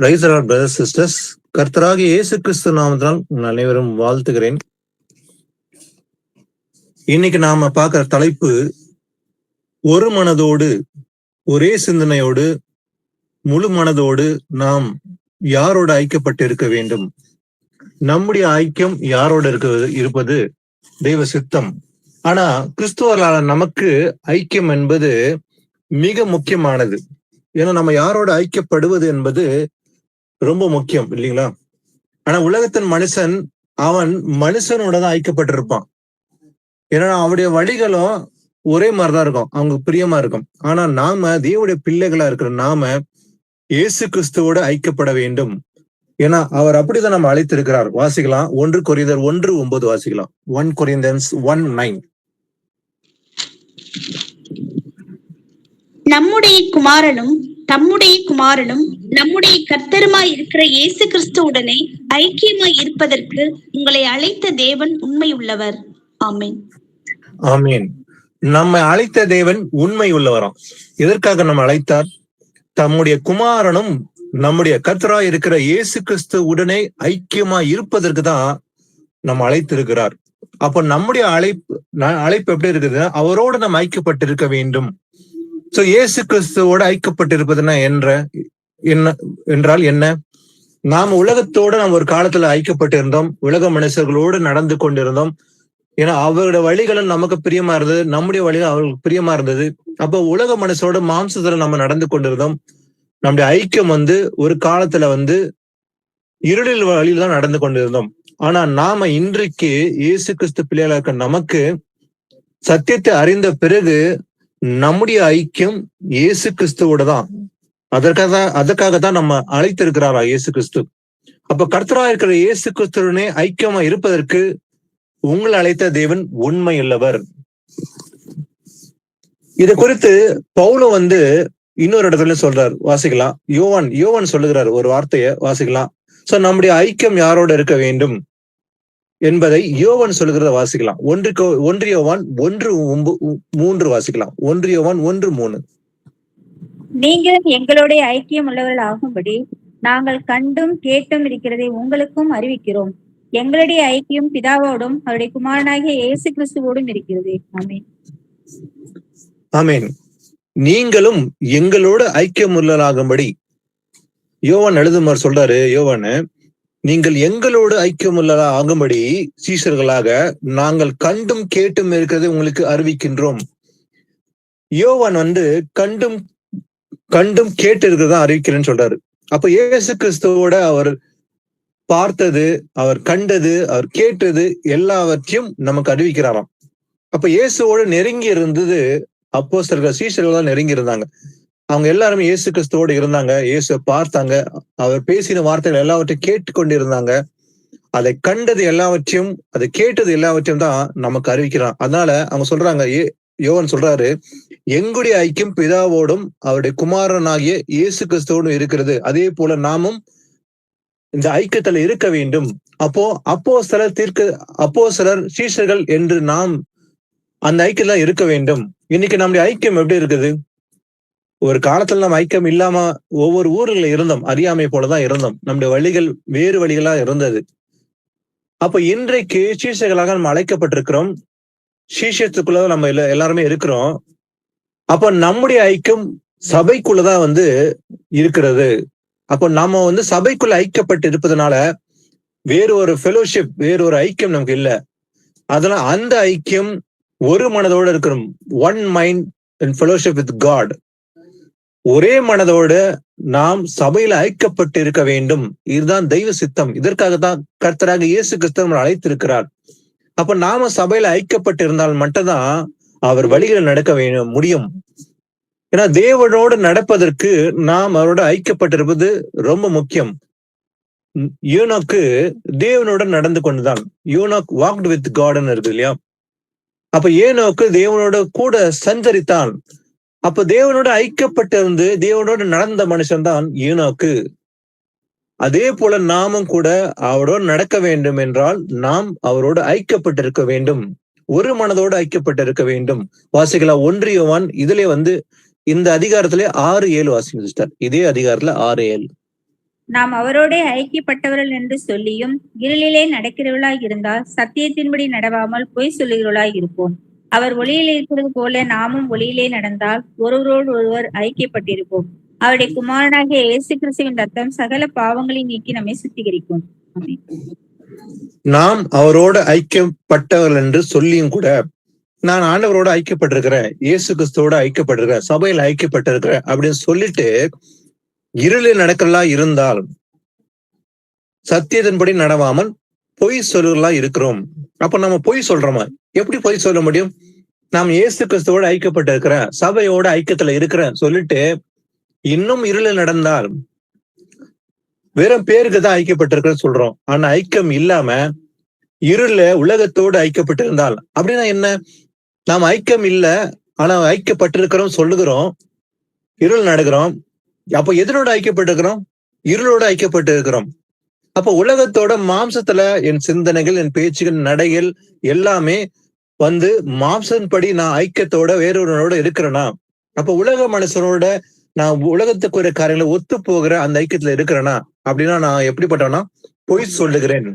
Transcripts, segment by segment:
Praise the Lord brothers sisters. கர்த்தராகிய இயேசு கிறிஸ்து நாமத்தினால் உங்கள் அனைவரும் வாழ்த்துகிறேன். இன்னைக்கு நாம பார்க்கிற தலைப்பு, ஒரு மனதோடு ஒரே சிந்தனையோடு முழு மனதோடு நாம் யாரோட ஐக்கியப்பட்டு இருக்க வேண்டும். நம்முடைய ஐக்கியம் யாரோட இருப்பது தெய்வ சித்தம். ஆனா கிறிஸ்துவர்களான நமக்கு ஐக்கியம் என்பது மிக முக்கியமானது. ஏன்னா நம்ம யாரோட ஐக்கியப்படுவது என்பது ரொம்ப முக்கியம் இல்லைங்களா? ஆனா உலகத்தின் மனுஷன் அவன் மனுஷனோட தான் ஐக்கியப்பட்டிருப்பான். ஏன்னா அவருடைய வழிகளும் ஒரே மாதிரிதான் இருக்கும், அவங்க பிரியமா இருக்கும். ஆனா நாம தேவனுடைய பிள்ளைகளா இருக்கிற நாம இயேசு கிறிஸ்துவோட ஐக்கியப்பட வேண்டும். ஏன்னா அவர் அப்படிதான் நம்ம அழைத்திருக்கிறார். வாசிக்கலாம், 1 கொரிந்தியர் 1:9 வாசிக்கலாம். 1 Corinthians 1:9. நம்முடைய குமாரனும் நம்முடைய கர்த்தருமாய் இருக்கிற இயேசு கிறிஸ்துவுடனே ஐக்கியமாய் இருப்பதற்கு உங்களை அழைத்த தேவன் உண்மை உள்ளவர். ஆமென். ஆமென். நம்மை அழைத்த தேவன் உண்மை உள்ளவராம். எதற்காக நம்ம அழைத்தார்? தம்முடைய குமாரனும் நம்முடைய கர்த்தராய் இருக்கிற இயேசு கிறிஸ்து உடனே ஐக்கியமாய் இருப்பதற்கு தான் நம்ம அழைத்திருக்கிறார். அப்ப நம்முடைய அழைப்பு எப்படி இருக்குதுன்னா, அவரோட நம்ம ஐக்கியப்பட்டிருக்க வேண்டும். சோ இயேசு கிறிஸ்துவோட ஐக்கியப்பட்டிருப்பதுன்னா என்றால் என்ன? நாம உலகத்தோட நம்ம ஒரு காலத்துல ஐக்கியப்பட்டிருந்தோம், உலக மனுஷர்களோடு நடந்து கொண்டிருந்தோம். ஏன்னா அவருடைய வழிகளும் நமக்கு பிரியமா இருந்தது, நம்முடைய வழிகள் அவர்களுக்கு பிரியமா இருந்தது. அப்போ உலக மனுஷோட மாம்சத்துல நம்ம நடந்து கொண்டிருந்தோம். நம்முடைய ஐக்கியம் ஒரு காலத்துல இருளில் வழியில தான் நடந்து கொண்டிருந்தோம். ஆனா நாம இன்றைக்கு இயேசு கிறிஸ்து பிள்ளைகளா இருக்க நமக்கு சத்தியத்தை அறிந்த பிறகு நம்முடைய ஐக்கியம் இயேசு கிறிஸ்துவோட தான். அதற்காக தான் நம்ம அழைத்திருக்கிறாரா இயேசு கிறிஸ்து. அப்ப கர்த்தரா இருக்கிற இயேசு கிறிஸ்துடனே ஐக்கியமா இருப்பதற்கு உங்களை அழைத்த தேவன் உண்மை உள்ளவர். இது குறித்து பவுலும் இன்னொரு இடத்துல சொல்றார். வாசிக்கலாம், யோவான் சொல்லுகிறார் ஒரு வார்த்தைய வாசிக்கலாம். சோ நம்முடைய ஐக்கியம் யாரோட இருக்க வேண்டும் என்பதை யோவான் சொல்லுகிறத வாசிக்கலாம். 1 யோவான் 1:3 வாசிக்கலாம். 1 யோவான் 1:3. நீங்கள் எங்களுடைய ஐக்கியம் உள்ளவர்கள் ஆகும்படி நாங்கள் கண்டும் கேட்டும் இருக்கிறதை உங்களுக்கும் அறிவிக்கிறோம். எங்களுடைய ஐக்கியம் பிதாவோடும் அவருடைய குமாரனாகிய இயேசு கிறிஸ்துவோடும் இருக்கிறது. ஆமென். ஆமென். நீங்களும் எங்களோட ஐக்கியம் உள்ளவர்களாகும்படி யோவான் எழுதுமாறு சொல்றாரு. யோவான், நீங்கள் எங்களோடு ஐக்கியமுள்ளதா ஆகும்படி சீஷர்களாக நாங்கள் கண்டும் கேட்டும் இருக்கிறதை உங்களுக்கு அறிவிக்கின்றோம். யோவான் கண்டும் கேட்டு இருக்கிறதா அறிவிக்கிறேன்னு சொல்றாரு. அப்ப இயேசு கிறிஸ்துவோட அவர் பார்த்தது, அவர் கண்டது, அவர் கேட்டது எல்லாவற்றையும் நமக்கு அறிவிக்கிறாராம். அப்ப இயேசுவோடு நெருங்கி இருந்தது அப்போஸ்தலர்கள், சீஷர்கள் தான் நெருங்கி இருந்தாங்க. அவங்க எல்லாருமே இயேசு கிறிஸ்துவோடு இருந்தாங்க, இயேசுவை பார்த்தாங்க, அவர் பேசின வார்த்தைகள் எல்லாவற்றையும் கேட்டுக்கொண்டு இருந்தாங்க. அதை கண்டது எல்லாவற்றையும், அதை கேட்டது எல்லாவற்றையும் தான் நமக்கு அறிவிக்கிறான். அதனால அவங்க சொல்றாங்க, யோவான் சொல்றாரு, எங்களுடைய ஐக்கியம் பிதாவோடும் அவருடைய குமாரனாகிய இயேசு கிறிஸ்துவோடும் இருக்கிறது. அதே போல நாமும் இந்த ஐக்கியத்துல இருக்க வேண்டும். அப்போ அப்போஸ்தலர் சீஷர்கள் என்று நாம் அந்த ஐக்கியத்துல இருக்க வேண்டும். இன்னைக்கு நம்முடைய ஐக்கியம் எப்படி இருக்குது? ஒரு காலத்துல நம்ம ஐக்கியம் இல்லாம ஒவ்வொரு ஊர்ல இருந்தோம், அறியாமை போலதான் இருந்தோம். நம்முடைய வழிகள் வேறு வழிகளா இருந்தது. அப்ப இன்றைக்கு சீஷர்களாக நம்ம அழைக்கப்பட்டிருக்கிறோம், சீஷத்துக்குள்ள நம்ம எல்லாருமே இருக்கிறோம். அப்ப நம்முடைய ஐக்கியம் சபைக்குள்ளதான் இருக்கிறது. அப்போ நம்ம சபைக்குள்ள ஐக்கியப்பட்டு இருப்பதனால வேறு ஒரு ஃபெலோஷிப், வேறு ஒரு ஐக்கியம் நமக்கு இல்லை. அதனால அந்த ஐக்கியம் ஒரு மனதோடு இருக்கிறோம். One mind and fellowship with God. ஒரே மனதோடு நாம் சபையில ஐக்கியப்பட்டு இருக்க வேண்டும். இதுதான் தெய்வ சித்தம். இதற்காகத்தான் கர்த்தராக இயேசு கிறிஸ்து நம்மளை அழைத்திருக்கிறார். அப்ப நாம சபையில ஐக்கியப்பட்டு இருந்தால் மட்டும்தான் அவர் வழிகளை நடக்க முடியும். ஏன்னா தேவனோடு நடப்பதற்கு நாம் அவரோட ஐக்கியப்பட்டிருப்பது ரொம்ப முக்கியம். யூனோக்கு தேவனோட நடந்து கொண்டுதான், யூனோக் வாக்ட் வித் காட்னு இருக்கு இல்லையா? அப்ப ஏனோக்கு தேவனோட கூட சஞ்சரித்தான். அப்ப தேவனோட ஐக்கியப்பட்டிருந்து தேவனோட நடந்த மனுஷன் தான் ஈனோக்கு. அதே போல நாமும் கூட அவரோடு நடக்க வேண்டும் என்றால் நாம் அவரோடு ஐக்கியப்பட்டிருக்க வேண்டும், ஒரு மனதோடு ஐக்கியப்பட்டிருக்க வேண்டும். வாசிக்கலாம் 1 யோவான் இதுல இந்த அதிகாரத்திலே 6:7 வாசிங்க சிஸ்டர். இதே அதிகாரத்துல 6:7. நாம் அவரோட ஐக்கியப்பட்டவர்கள் என்று சொல்லியும் இருளிலே நடக்கிறவர்களாய் இருந்தால் சத்தியத்தின்படி நடவாமல் பொய் சொல்லுகிறவர்களாய் இருப்போம். அவர் ஒளியிலே இருக்கிறது போல நாமும் ஒளியிலே நடந்தால் ஒருவரோடு ஒருவர் ஐக்கியப்பட்டிருப்போம். அவருடைய குமாரனாகிய இயேசு கிறிஸ்துவின் ரத்தம் சகல பாவங்களை நீக்கி நம்மை சுத்திகரிக்கும். ஆமென். நாம் அவரோட ஐக்கியப்பட்டவர்கள் என்று சொல்லியும் கூட, நான் ஆண்டவரோட ஐக்கியப்பட்டிருக்கிறேன், இயேசு கிறிஸ்துவோட ஐக்கியப்பட்டிருக்கிறேன், சபையில் ஐக்கியப்பட்டிருக்கிறேன் அப்படின்னு சொல்லிட்டு இருளில் நடக்கிறதா இருந்தால் சத்தியத்தின்படி நடவாமல் பொய் சொல்லுகளா இருக்கிறோம். அப்ப நம்ம பொய் சொல்றோமா? எப்படி பொய் சொல்ல முடியும்? நாம் இயேசு கிறிஸ்துவோட ஐக்கியப்பட்டு இருக்கிறேன், சபையோட ஐக்கியத்துல இருக்கிறேன் சொல்லிட்டு இன்னும் இருளில் நடந்தால் வெறும் பேருக்கு தான் ஐக்கியப்பட்டிருக்கிறேன்னு சொல்றோம். ஆனா ஐக்கியம் இல்லாம இருள உலகத்தோடு ஐக்கியப்பட்டு இருந்தால் அப்படின்னா என்ன? நாம் ஐக்கியம் இல்ல, ஆனா ஐக்கியப்பட்டிருக்கிறோம் சொல்லுகிறோம், இருள் நடக்கிறோம். அப்ப எதனோட ஐக்கியப்பட்டிருக்கிறோம்? இருளோட ஐக்கியப்பட்டு இருக்கிறோம். அப்ப உலகத்தோட மாம்சத்துல என் சிந்தனைகள், என் பேச்சுகள், நடைகள் எல்லாமே வந்து மாம்சன்படி நான் ஐக்கியத்தோட வேறொருவனோட இருக்கிறேனா? அப்ப உலக மனுஷனோட நான் உலகத்துக்குரிய காரியங்களை ஒத்து போகிற அந்த ஐக்கியத்துல இருக்கிறேனா? அப்படின்னா நான் எப்படிப்பட்டவனா? பொய் சொல்லுகிறேன்,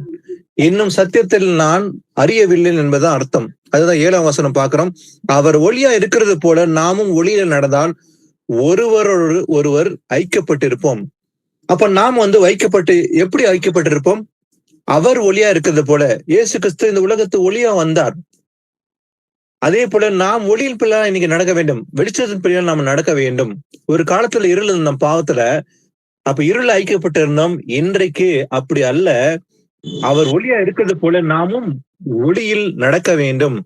இன்னும் சத்தியத்தில் நான் அறியவில்லை என்பதுதான் அர்த்தம். அதுதான் 7ஆம் வசனம் பார்க்கிறோம். அவர் ஒளியா இருக்கிறது போல நாமும் ஒளியில நடந்தால் ஒருவரோடு ஒருவர் ஐக்கியப்பட்டிருப்போம். அப்ப நாம் வந்து வைக்கப்பட்டு எப்படி ஐக்கியப்பட்டிருப்போம்? அவர் ஒளியா இருக்கிறது போல இயேசு கிறிஸ்து இந்த உலகத்து ஒளியா வந்தார். அதே போல நாம் ஒளியில் பிள்ளை இன்னைக்கு நடக்க வேண்டும், வெளிச்சத்தின் பிள்ளை நாம் நடக்க வேண்டும். ஒரு காலத்துல இருள் இருந்தோம் பாவத்துல, அப்ப இருள் ஐக்கியப்பட்டு இருந்தோம். இன்றைக்கு அப்படி அல்ல, அவர் ஒளியா இருக்கிறது போல நாமும் ஒளியில் நடக்க வேண்டும்.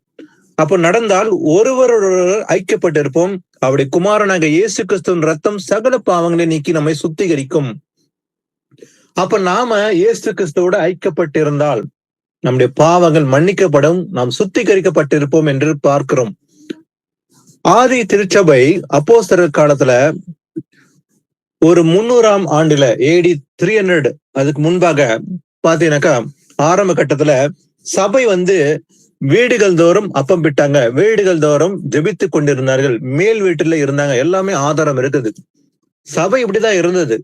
அப்ப நடந்தால் ஒருவரோடு ஐக்கியப்பட்டிருப்போம். அவருடைய குமாரனாக இயேசு கிறிஸ்துவின் ரத்தம் சகல பாவங்களை நீக்கி நம்மை சுத்திகரிக்கும். அப்ப நாம இயேசு கிறிஸ்துவோட ஐக்கியப்பட்டிருந்தால் நம்முடைய பாவங்கள் மன்னிக்கப்படும், நாம் சுத்திகரிக்கப்பட்டிருப்போம் என்று பார்க்கிறோம். ஆதி திருச்சபை அப்போஸ்தலர் காலத்துல ஒரு 300ஆம் ஆண்டுல AD 300 அதுக்கு முன்பாக பாத்தீங்கன்னாக்கா ஆரம்ப கட்டத்துல சபை வந்து வீடுகள் தோறும் அப்பம் பிட்டாங்க, வீடுகள் தோறும் ஜெபித்து கொண்டிருந்தார்கள், மேல் வீட்டுல இருந்தாங்க. எல்லாமே ஆதாரம் இருக்குது. சபை இப்படிதான் இருந்தது.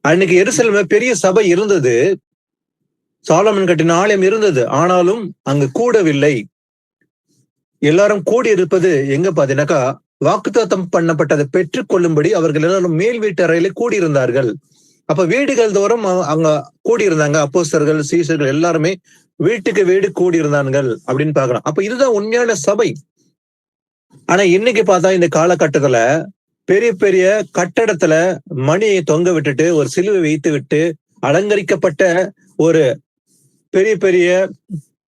அன்னைக்கு எருசலேம்ல பெரிய சபை இருந்தது, சாலமன் கட்டின ஆலயம் இருந்தது. ஆனாலும் அங்கு கூடவில்லை. எல்லாரும் கூடி இருப்பது எங்க பாத்தீங்கன்னாக்கா வாக்குத்தத்தம் பண்ணப்பட்டதை பெற்றுக் கொள்ளும்படி அவர்கள் எல்லாரும் மேல் வீட்டு அறையில கூடியிருந்தார்கள். அப்ப வீடுகள் தோறும் அங்க கூடியிருந்தாங்க. அப்போஸ்தலர்கள், சீஷர்கள் எல்லாருமே வீட்டுக்கு வீடு கூடியிருந்தார்கள் அப்படின்னு பாக்குறோம். அப்ப இதுதான் உண்மையான சபை. ஆனா இன்னைக்கு பார்த்தா இந்த காலகட்டத்துல பெரிய பெரிய கட்டடத்துல மணியை தொங்க விட்டுட்டு ஒரு சிலுவை வைத்து விட்டு அலங்கரிக்கப்பட்ட ஒரு பெரிய பெரிய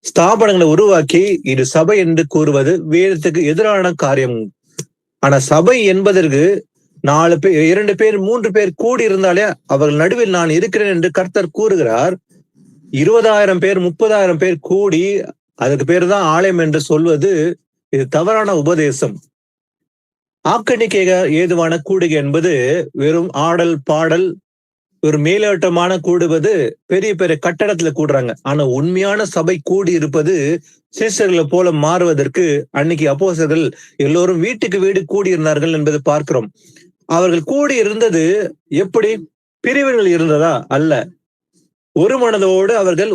ஸ்தாபனங்களை உருவாக்கி இது சபை என்று கூறுவது வேதத்துக்கு எதிரான காரியம். ஆனா சபை என்பதற்கு 4 பேர், 2 பேர், 3 பேர் கூடி இருந்தாலே அவர்கள் நடுவில் நான் இருக்கிறேன் என்று கர்த்தர் கூறுகிறார். 20,000 பேர், 30,000 பேர் கூடி அதுக்கு பேர் தான் ஆலயம் என்று சொல்வது இது தவறான உபதேசம். ஆக்கணிக்க ஏதுவான கூடுகை என்பது வெறும் ஆடல் பாடல், ஒரு மேலோட்டமான கூடுவது பெரிய பெரிய கட்டடத்துல கூடுறாங்க. ஆனா உண்மையான சபை கூடி இருப்பது சீஷர்களை போல மாறுவதற்கு அன்னைக்கு அப்போஸ்தலர்கள் எல்லோரும் வீட்டுக்கு வீடு கூடி இருந்தார்கள் என்பதை பார்க்கிறோம். அவர்கள் கூடி இருந்தது எப்படி? பிரிவுகள் இருந்ததா? அல்ல, ஒரு மனதோடு அவர்கள்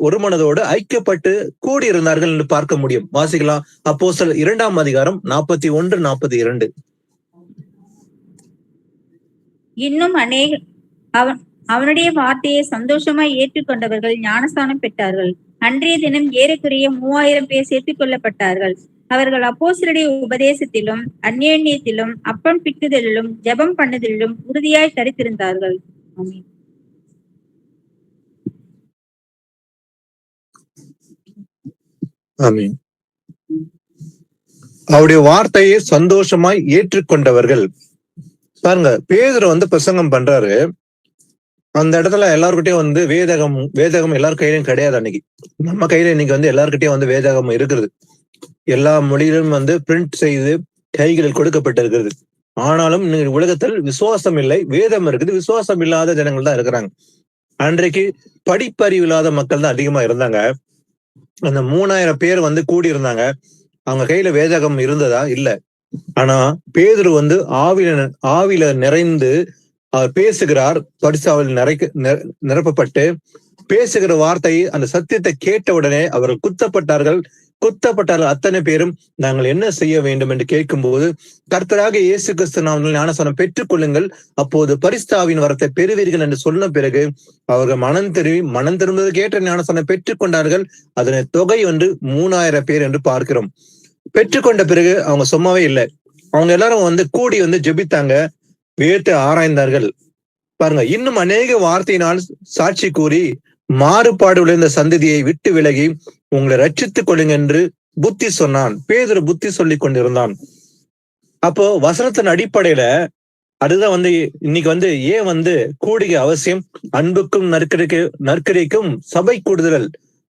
ஒரு மனதோடு ஐக்கியப்பட்டு கூடியிருந்தார்கள் என்று பார்க்க முடியும். வாசிக்கலாம், அப்போஸ்தலர் 2ஆம் அதிகாரம் 41, 42. இன்னும் அவனுடைய வார்த்தையை சந்தோஷமாய் ஏற்றுக்கொண்டவர்கள் ஞானஸ்தானம் பெற்றார்கள். அன்றைய தினம் ஏறக்குறைய 3000 பேர் சேர்த்துக் கொள்ளப்பட்டார்கள். அவர்கள் அப்போஸ்தலருடைய உபதேசத்திலும் அந்யோன்யத்திலும் அப்பம் பிக்குதலிலும் ஜெபம் பண்ணுதலிலும் உறுதியாய் தரித்திருந்தார்கள். ஆமென். ஆமென். அவருடைய வார்த்தையை சந்தோஷமாய் ஏற்றுக்கொண்டவர்கள். பாருங்க, பேதுரு வந்து பிரசங்கம் பண்றாரு. அந்த இடத்துல எல்லாருக்கிட்டையும் வந்து வேதகம் எல்லார் கையிலும் கிடையாது. அன்னைக்கு நம்ம கையில இன்னைக்கு வந்து எல்லாருக்கிட்டையும் வந்து வேதகம் இருக்கிறது. எல்லா மொழியிலும் வந்து பிரிண்ட் செய்து கைகளில் கொடுக்கப்பட்டிருக்கிறது. ஆனாலும் இன்னைக்கு உலகத்தில் விசுவாசம் இல்லை, வேதம் இருக்குது, விசுவாசம் இல்லாத ஜனங்கள் தான் இருக்கிறாங்க. அன்றைக்கு படிப்பறிவு இல்லாத மக்கள் தான் அதிகமா இருந்தாங்க. அந்த 3000 பேர் வந்து கூடி இருந்தாங்க. அவங்க கையில வேதகம் இருந்ததா? இல்ல. ஆனா பேதுரு வந்து ஆவில நிறைந்து அவர் பேசுகிறார். பரிசுத்தாவியில் நிரப்பப்பட்டு பேசுகிற வார்த்தையை, அந்த சத்தியத்தை கேட்ட உடனே அவர்கள் குத்தப்பட்டார்கள். அத்தனை பேரும் நாங்கள் என்ன செய்ய வேண்டும் என்று கேட்கும்போது, கர்த்தராக இயேசு கிறிஸ்து நாமத்தில் ஞானஸ்நானம் பெற்றுக் கொள்ளுங்கள், அப்போது பரிசுத்தாவின் வரத்தை பெறுவீர்கள் என்று சொன்ன பிறகு அவர்கள் மனம் திரும்புவதற்கு ஏற்ற ஞானஸ்நானம் பெற்றுக் கொண்டார்கள். அதன் தொகை 3000 பேர் என்று பார்க்கிறோம். பெற்றுக்கொண்ட பிறகு அவங்க சும்மாவே இல்லை, அவங்க எல்லாரும் கூடி ஜெபித்தாங்க, வேதத்தை ஆராய்ந்தார்கள். பாருங்க, இன்னும் அநேக வார்த்தையினால் சாட்சி கூறி மாறுபாடு உள்ள இந்த சந்ததியை விட்டு விலகி உங்களை ரட்சித்துக் கொள்ளுங்க என்று புத்தி சொன்னான். பேதுரு புத்தி சொல்லி கொண்டிருந்தான். அப்போ வசனத்தின் அடிப்படையில அதுதான் இன்னைக்கு ஏன் கூடுகை அவசியம்? அன்புக்கும் நற்கரைக்கும் சபை கூடுதல்,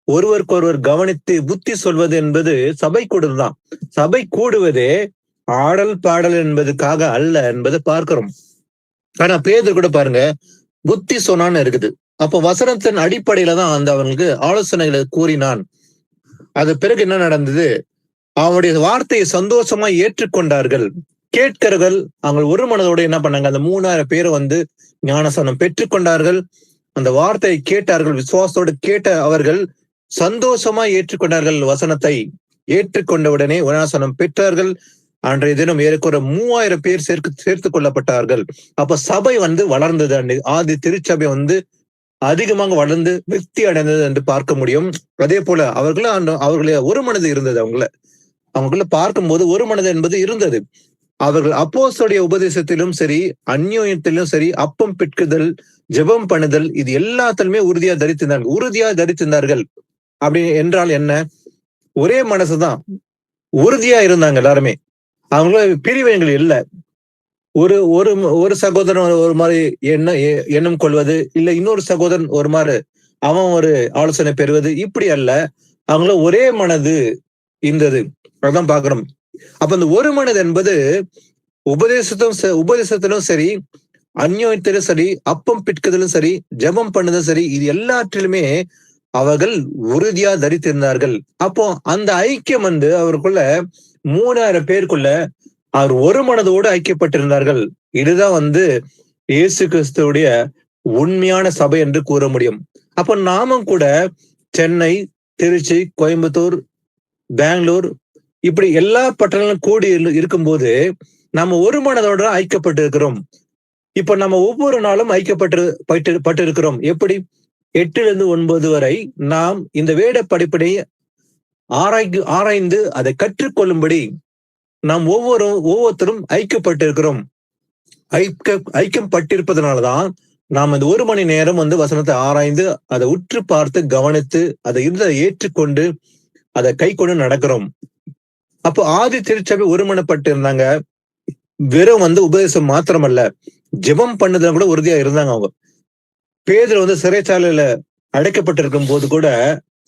ஒருவருக்கொருவர் கவனித்து புத்தி சொல்வது என்பது சபை கூடுதல் தான். சபை கூடுவதே ஆடல் பாடல் என்பதுக்காக அல்ல என்பதை பார்க்கிறோம். ஆனா பேதுரு கூட பாருங்க, புத்தி சொன்னான்னு இருக்குது. அப்போ வசனத்தின் அடிப்படையில தான் அவங்களுக்கு ஆலோசனைகளை கூறினான். அது பிறகு என்ன நடந்தது? அவனுடைய வார்த்தையை சந்தோஷமா ஏற்றுக்கொண்டார்கள். கேட்கிறவர்கள் அவங்க ஒரு மனதோட என்ன பண்ணாங்க, அந்த 3000 பேரை ஞானஸ்நானம் பெற்றுக்கொண்டார்கள். அந்த வார்த்தையை கேட்டார்கள், விசுவாசத்தோடு கேட்ட அவர்கள் சந்தோஷமா ஏற்றுக்கொண்டார்கள். வசனத்தை ஏற்றுக்கொண்ட உடனே ஞானஸ்நானம் பெற்றார்கள். அன்றைய தினம் ஏறக்குற 3000 பேர் சேர்த்து கொள்ளப்பட்டார்கள். அப்ப சபை வளர்ந்தது. ஆதி திருச்சபை அதிகமாக வளர்ந்து விருத்தி அடைந்தது என்று பார்க்க முடியும். அதே போல அவர்களே ஒரு மனது இருந்தது. அவங்கள பார்க்கும்போது ஒரு மனது என்பது இருந்தது. அவர்கள் அப்போஸ்தலருடைய உபதேசத்திலும் சரி, அந்யோன்யத்திலும் சரி, அப்பம் பிட்குதல், ஜெபம் பண்ணுதல், இது எல்லாத்திலுமே உறுதியா தரித்திருந்தார்கள். அப்படி என்றால் என்ன? ஒரே மனசுதான், உறுதியா இருந்தாங்க எல்லாருமே. அவங்கள பிரிவினைகள் இல்லை. ஒரு சகோதரன் ஒரு மாதிரி எண்ணம் கொள்வது, இல்ல இன்னொரு சகோதரன் ஒரு மாதிரி அவன் ஒரு ஆலோசனை பெறுவது, இப்படி அல்ல. அவங்கள ஒரே மனது இருந்தது. அதான் பாக்குறோம். அப்ப அந்த ஒரு மனது என்பது உபதேசத்திலும் சரி, அந்யோன்யத்திலும் சரி, அப்பம் பிட்குதலும் சரி, ஜெபம் பண்ணதும் சரி, இது எல்லாற்றிலுமே அவர்கள் உறுதியா தரித்திருந்தார்கள். அப்போ அந்த ஐக்கியம் அவருக்குள்ள 3000 பேருக்குள்ள அவர் ஒரு மனதோடு ஐக்கியப்பட்டிருந்தார்கள். இதுதான் இயேசு கிறிஸ்துவுடைய உண்மையான சபை என்று கூற முடியும். அப்ப நாமும் கூட சென்னை, திருச்சி, கோயம்புத்தூர், பெங்களூர், இப்படி எல்லா பட்டணங்களும் கூடி இருக்கும்போது நம்ம ஒரு மனதோட ஐக்கியப்பட்டு இருக்கிறோம். இப்ப நம்ம ஒவ்வொரு நாளும் ஐக்கியப்பட்டு இருக்கிறோம். எப்படி? 8 வரை நாம் இந்த வேத படிப்பினை ஆராய்ந்து அதை கற்றுக்கொள்ளும்படி நாம் ஒவ்வொருத்தரும் ஐக்கியப்பட்டு இருக்கிறோம். ஐக்கியம் பட்டிருப்பதனாலதான் நாம் இந்த 1 மணி நேரம் வசனத்தை ஆராய்ந்து அதை உற்று பார்த்து கவனித்து அதை ஏற்றுக்கொண்டு அதை கை கொண்டு நடக்கிறோம். அப்போ ஆதி திருச்சபை ஒருமனப்பட்டு இருந்தாங்க. வெறும் உபதேசம் மாத்திரமல்ல, ஜெபம் பண்ணதுல கூட உறுதியா இருந்தாங்க. அவங்க பேதுரு சிறைச்சாலையில அடைக்கப்பட்டிருக்கும் போது கூட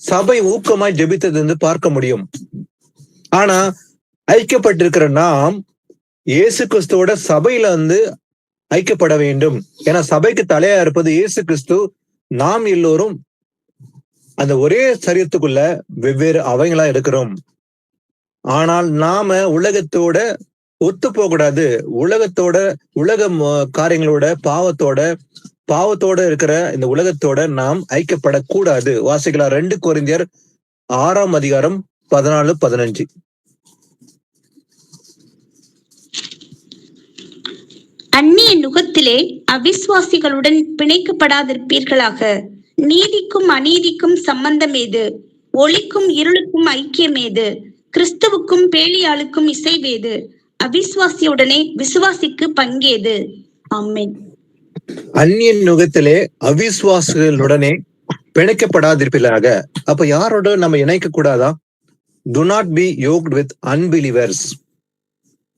சபை ஊக்கமாய் ஜெபித்தது பார்க்க முடியும். ஆனா ஐக்கியப்பட்டிருக்கிற நாம் இயேசு கிறிஸ்துவோட சபையில ஐக்கியப்பட வேண்டும். ஏன்னா சபைக்கு தலையா இருப்பது இயேசு கிறிஸ்து. நாம் எல்லோரும் அந்த ஒரே சரீரத்துக்குள்ள வெவ்வேறு அவைகளா இருக்கிறோம். ஆனால் நாம உலகத்தோட ஒத்து போக கூடாது. உலக காரியங்களோட பாவத்தோட இருக்கிற இந்த உலகத்தோட நாம் ஐக்கியப்படக்கூடாது. வாசிக்கலாம் 2 கொரிந்தியர் 6ஆம் அதிகாரம் 14-15. அந்நிய நுகத்திலே அவிசுவாசிகளுடன் பிணைக்கப்படாதிருப்பீர்களாக. நீதிக்கும் அநீதிக்கும் சம்பந்தம் ஏது? ஒளிக்கும் இருளுக்கும் ஐக்கியம் ஏது? கிறிஸ்துவுக்கும் பேலியாளுக்கும் இசைவேது? அவிசுவாசியுடனே விசுவாசிக்கு பங்கேது? ஆமென். அந்நிய நுகத்திலே அவிசுவாசிகளுடனே பிணைக்கப்படாதிருப்பீர்களாக. அப்ப யாரோட நம்ம இணைக்க கூடாதா? Do not be yoked with unbelievers.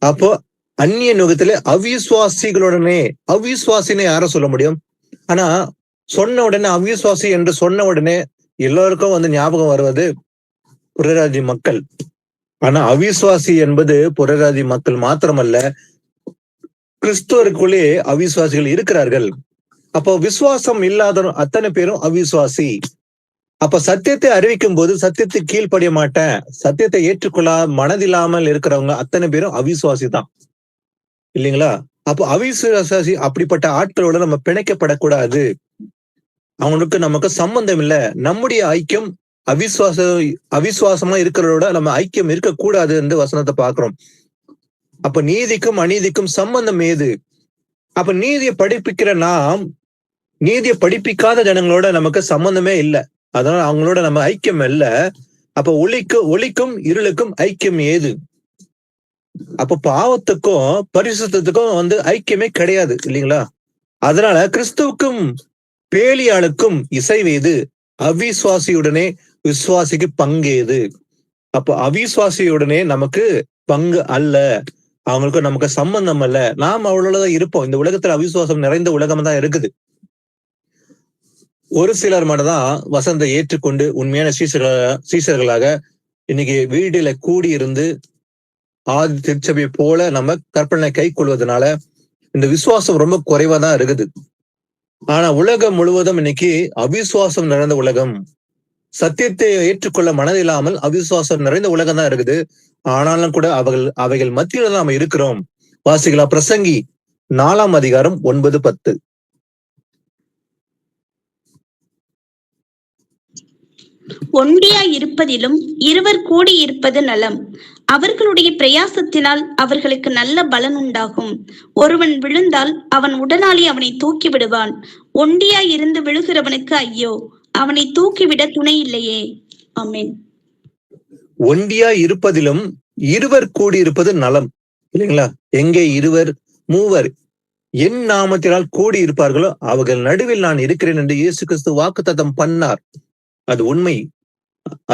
அப்போ அந்நிய நுகத்திலே அவிசுவாசிகளுடனே, அவிசுவாசின்னு யார சொல்ல முடியும்? ஆனா சொன்ன உடனே அவிசுவாசி என்று சொன்ன உடனே எல்லோருக்கும் ஞாபகம் வருவது புறராஜி மக்கள். ஆனா அவிசுவாசி என்பது புறராஜி மக்கள் மாத்திரமல்ல, கிறிஸ்துவருக்குள்ளே அவிசுவாசிகள் இருக்கிறார்கள். அப்போ விசுவாசம் இல்லாத அத்தனை பேரும் அவிசுவாசி. அப்ப சத்தியத்தை அறிவிக்கும் போது சத்தியத்தை கீழ்ப்படிய மாட்டேன், சத்தியத்தை ஏற்றுக்கொள்ள மனதில்லாமல் இருக்கிறவங்க அத்தனை பேரும் அவிசுவாசி தான், இல்லைங்களா? அப்போ அவிசுவாசி அப்படிப்பட்ட ஆட்களோட நம்ம பிணைக்கப்படக்கூடாது. அவங்களுக்கு நமக்கு சம்பந்தம் இல்ல. நம்முடைய ஐக்கியம் அவிசுவாசமா இருக்கிறவரோட நம்ம ஐக்கியம் இருக்கக்கூடாது என்று வசனத்தை பார்க்கிறோம். அப்ப நீதிக்கும் அநீதிக்கும் சம்பந்தம் ஏது? அப்ப நீதியை படிப்பிக்கிற நாம் நீதியை படிப்பிக்காத ஜனங்களோட நமக்கு சம்பந்தமே இல்லை. அதனால அவங்களோட நம்ம ஐக்கியம் இல்ல. அப்ப ஒளிக்கும் இருளுக்கும் ஐக்கியம் ஏது? அப்ப பாவத்துக்கும் பரிசுத்தத்துக்கும் ஐக்கியமே கிடையாது இல்லைங்களா? அதனால கிறிஸ்துவுக்கும் பேலியாளுக்கும் இசைவேது, அவிசுவாசியுடனே விசுவாசிக்கு பங்கேது. அப்ப அவிசுவாசியுடனே நமக்கு பங்கு அல்ல, அவங்களுக்கு நமக்கு சம்பந்தம் அல்ல. நாம் அவ்வளவுதான் இருப்போம். இந்த உலகத்துல அவிசுவாசம் நிறைந்த உலகம் தான் இருக்குது. ஒரு சிலர் மட்டும்தான் வசனத்தை ஏற்றுக்கொண்டு உண்மையான சீசர்களாக இன்னைக்கு வீடுல கூடியிருந்து ஆதி திருச்சபையை போல நம்ம கற்பனை கை கொள்வதனால இந்த விசுவாசம் ரொம்ப குறைவா தான் இருக்குது. ஆனா உலகம் முழுவதும் இன்னைக்கு அவிசுவாசம் நிறைந்த உலகம். சத்தியத்தை ஏற்றுக்கொள்ள மனதில்லாமல் அவிசுவாசம் நிறைந்த உலகம் தான் இருக்குது. ஆனாலும் கூட அவைகள் மத்தியில தான் நம்ம இருக்கிறோம். வாசிகளா பிரசங்கி 4ஆம் அதிகாரம் 9-10. ஒண்டியாய் இருப்பதிலும் இருவர் கூடி இருப்பது நலம். அவர்களுடைய பிரயாசத்தினால் அவர்களுக்கு நல்ல பலன் உண்டாகும். ஒருவன் விழுந்தால் அவன் உடனாளி அவனை தூக்கி விடுவான். ஒண்டியாய் இருந்து விழுகிறவனுக்கு ஐயோ, அவனை தூக்கிவிட துணை இல்லையே. ஆமென். ஒண்டியாய் இருப்பதிலும் இருவர் கூடி இருப்பது நலம் இல்லைங்களா? எங்கே இருவர் மூவர் என் நாமத்தினால் கூடி இருப்பார்களோ அவர்கள் நடுவில் நான் இருக்கிறேன் என்று இயேசு கிறிஸ்து வாக்குத்தத்தம் பண்ணார். அது உண்மை,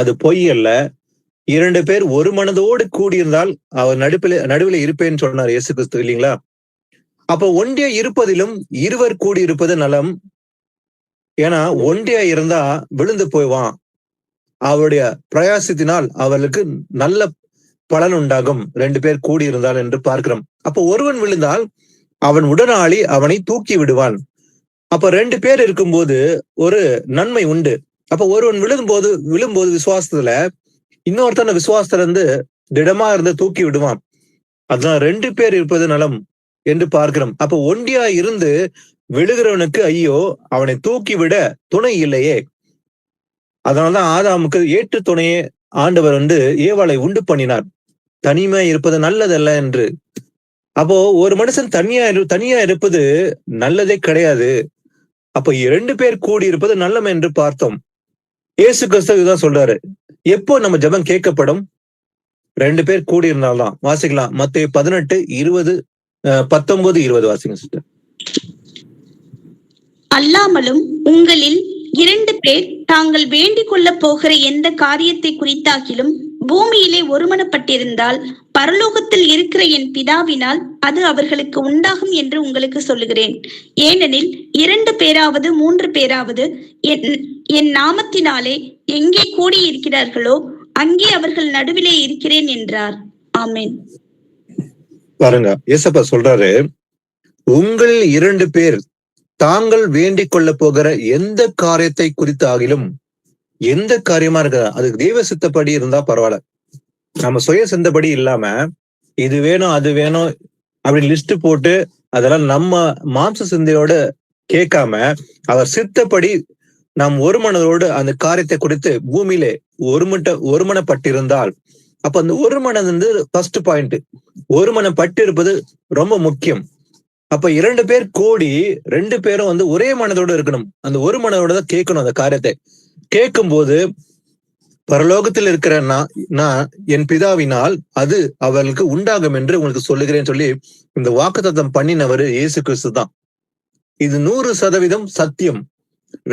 அது பொய் அல்ல. 2 பேர் ஒரு மனதோடு கூடியிருந்தால் அவர் நடுவில் இருப்பேன்னு சொன்னார் இயேசு கிறிஸ்து இல்லைங்களா? அப்ப ஒன்றியா இருப்பதிலும் இருவர் கூடி இருப்பது நலம். ஏன்னா ஒன்றியா இருந்தா விழுந்து போய்வான். அவருடைய பிரயாசத்தினால் அவர்களுக்கு நல்ல பலன் உண்டாகும் 2 பேர் கூடி இருந்தால் என்று பார்க்கிறோம். அப்ப ஒருவன் விழுந்தால் அவன் உடனாளி அவனை தூக்கி விடுவான். அப்ப 2 பேர் இருக்கும்போது ஒரு நன்மை உண்டு. அப்ப ஒருவன் விழும்போது விசுவாசத்துல இன்னொருத்தன விசுவாசத்துல திடமா இருந்து தூக்கி விடுவான். அதனால 2 பேர் இருப்பது நலம் என்று பார்க்கிறோம். அப்ப ஒண்டியா இருந்து விழுகிறவனுக்கு ஐயோ, அவனை தூக்கி விட துணை இல்லையே. அதனாலதான் ஆதாமுக்கு ஏற்று துணையே ஆண்டவர் ஏவாளை உண்டு பண்ணினார். தனிமை இருப்பது நல்லதல்ல என்று. அப்போ ஒரு மனுஷன் தனியா இருப்பது நல்லதே கிடையாது. அப்ப 2 பேர் கூடி இருப்பது நல்லம் என்று பார்த்தோம். இயேசு கிறிஸ்து இதுதான் சொல்றாரு. எப்போ நம்ம ஜெபம் கேட்கப்படும்? 2 பேர் கூடி இருந்தால்தான். வாசிக்கலாம். மத்தேயு 18:19-20 வாசிங்க சிஸ்டர். அல்லாமலும் உங்களில் 2 பேர் தாங்கள் வேண்டிக் கொள்ள போகிற எந்த காரியத்தை குறித்தாகிலும் பூமியிலே ஒருமனப்பட்டிருந்தால் பரலோகத்தில் இருக்கிற என் பிதாவினால் அது அவர்களுக்கு உண்டாகும் என்று உங்களுக்கு சொல்லுகிறேன். ஏனெனில் 2 பேராவது 3 பேராவது என் நாமத்தினாலே எங்கே கூடி இருக்கிறார்களோ அங்கே அவர்கள் நடுவிலே இருக்கிறேன் என்றார். ஆமென். பாருங்க, ஏசப்பா சொல்றாரு, உங்கள் 2 பேர் தாங்கள் வேண்டிக் கொள்ள போகிற எந்த காரியத்தை குறித்து ஆகிலும், எந்த காரியமா இருக்க அதுக்கு தெய்வ சித்தப்படி இருந்தா பரவாயில்ல. நம்ம சுய சிந்தப்படி இல்லாம இது வேணும் அது வேணும் அப்படின்னு லிஸ்ட் போட்டு அதெல்லாம் நம்ம மாம்ச சிந்தையோட கேட்காம அவர் சித்தப்படி நாம் ஒரு மனதோடு அந்த காரியத்தை குறித்து பூமியிலே ஒருமனப்பட்டிருந்தால், அப்ப அந்த ஒரு மனம் ஃபர்ஸ்ட் பாயிண்ட். ஒரு மனம் பட்டு இருப்பது ரொம்ப முக்கியம். அப்ப 2 பேர் கூடி 2 பேரும் ஒரே மனதோடு இருக்கணும். அந்த ஒரு மனதோட தான் கேட்கணும். அந்த காரியத்தை கேட்கும் போது பரலோகத்தில் இருக்கிற நான் என் பிதாவினால் அது அவர்களுக்கு உண்டாகும் என்று உங்களுக்கு சொல்லுகிறேன்னு சொல்லி இந்த வாக்குத்தத்தம் பண்ணினவர் இயேசு கிறிஸ்து தான். இது 100% சத்தியம்.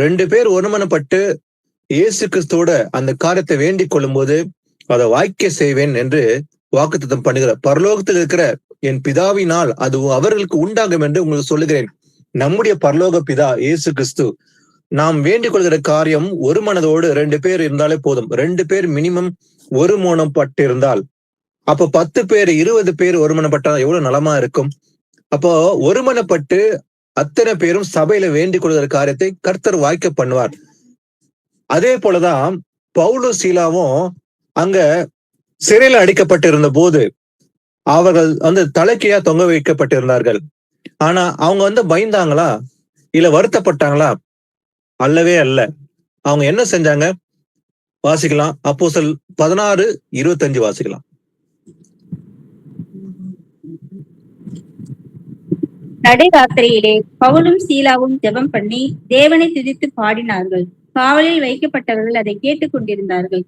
2 பேர் ஒருமனப்பட்டு இயேசு கிறிஸ்துவோட அந்த காரியத்தை வேண்டிக் கொள்ளும் போது அதை வாய்க்க செய்வேன் என்று வாக்குத்தத்தம் பண்ணுகிறார். பரலோகத்தில் இருக்கிற என் பிதாவினால் அது அவர்களுக்கு உண்டாகும் என்று உங்களுக்கு சொல்லுகிறேன். நம்முடைய பரலோக பிதா இயேசு கிறிஸ்து. நாம் வேண்டிக் கொள்கிற காரியம் ஒரு மனதோடு 2 பேர் இருந்தாலே போதும். 2 பேர் மினிமம் ஒரு மனப்பட்டிருந்தால், அப்போ 10 பேர் 20 பேர் ஒருமனப்பட்டா எவ்வளவு நலமா இருக்கும். அப்போ ஒருமனப்பட்டு அத்தனை பேரும் சபையில வேண்டிக் கொள்கிற காரியத்தை கர்த்தர் வாய்க்க பண்ணுவார். அதே போலதான் பவுலும் சீலாவும் அங்க சிறையில அடைக்கப்பட்டிருந்த போது அவர்கள் தலைக்கீழா தொங்க வைக்கப்பட்டிருந்தார்கள். ஆனா அவங்க பயந்தாங்களா இல்ல வருத்தப்பட்டாங்களா? அல்லவே அல்ல. அவங்க என்ன செஞ்சாங்க? வாசிக்கலாம். அப்போஸ்தலர் 16:25 வாசிக்கலாம். நடுராத்திரியிலே பவுலும் சீலாவும் ஜெபம் பண்ணி தேவனை துதித்து பாடினார்கள். காவலில் வைக்கப்பட்டவர்கள் அதை கேட்டுக் கொண்டிருந்தார்கள்.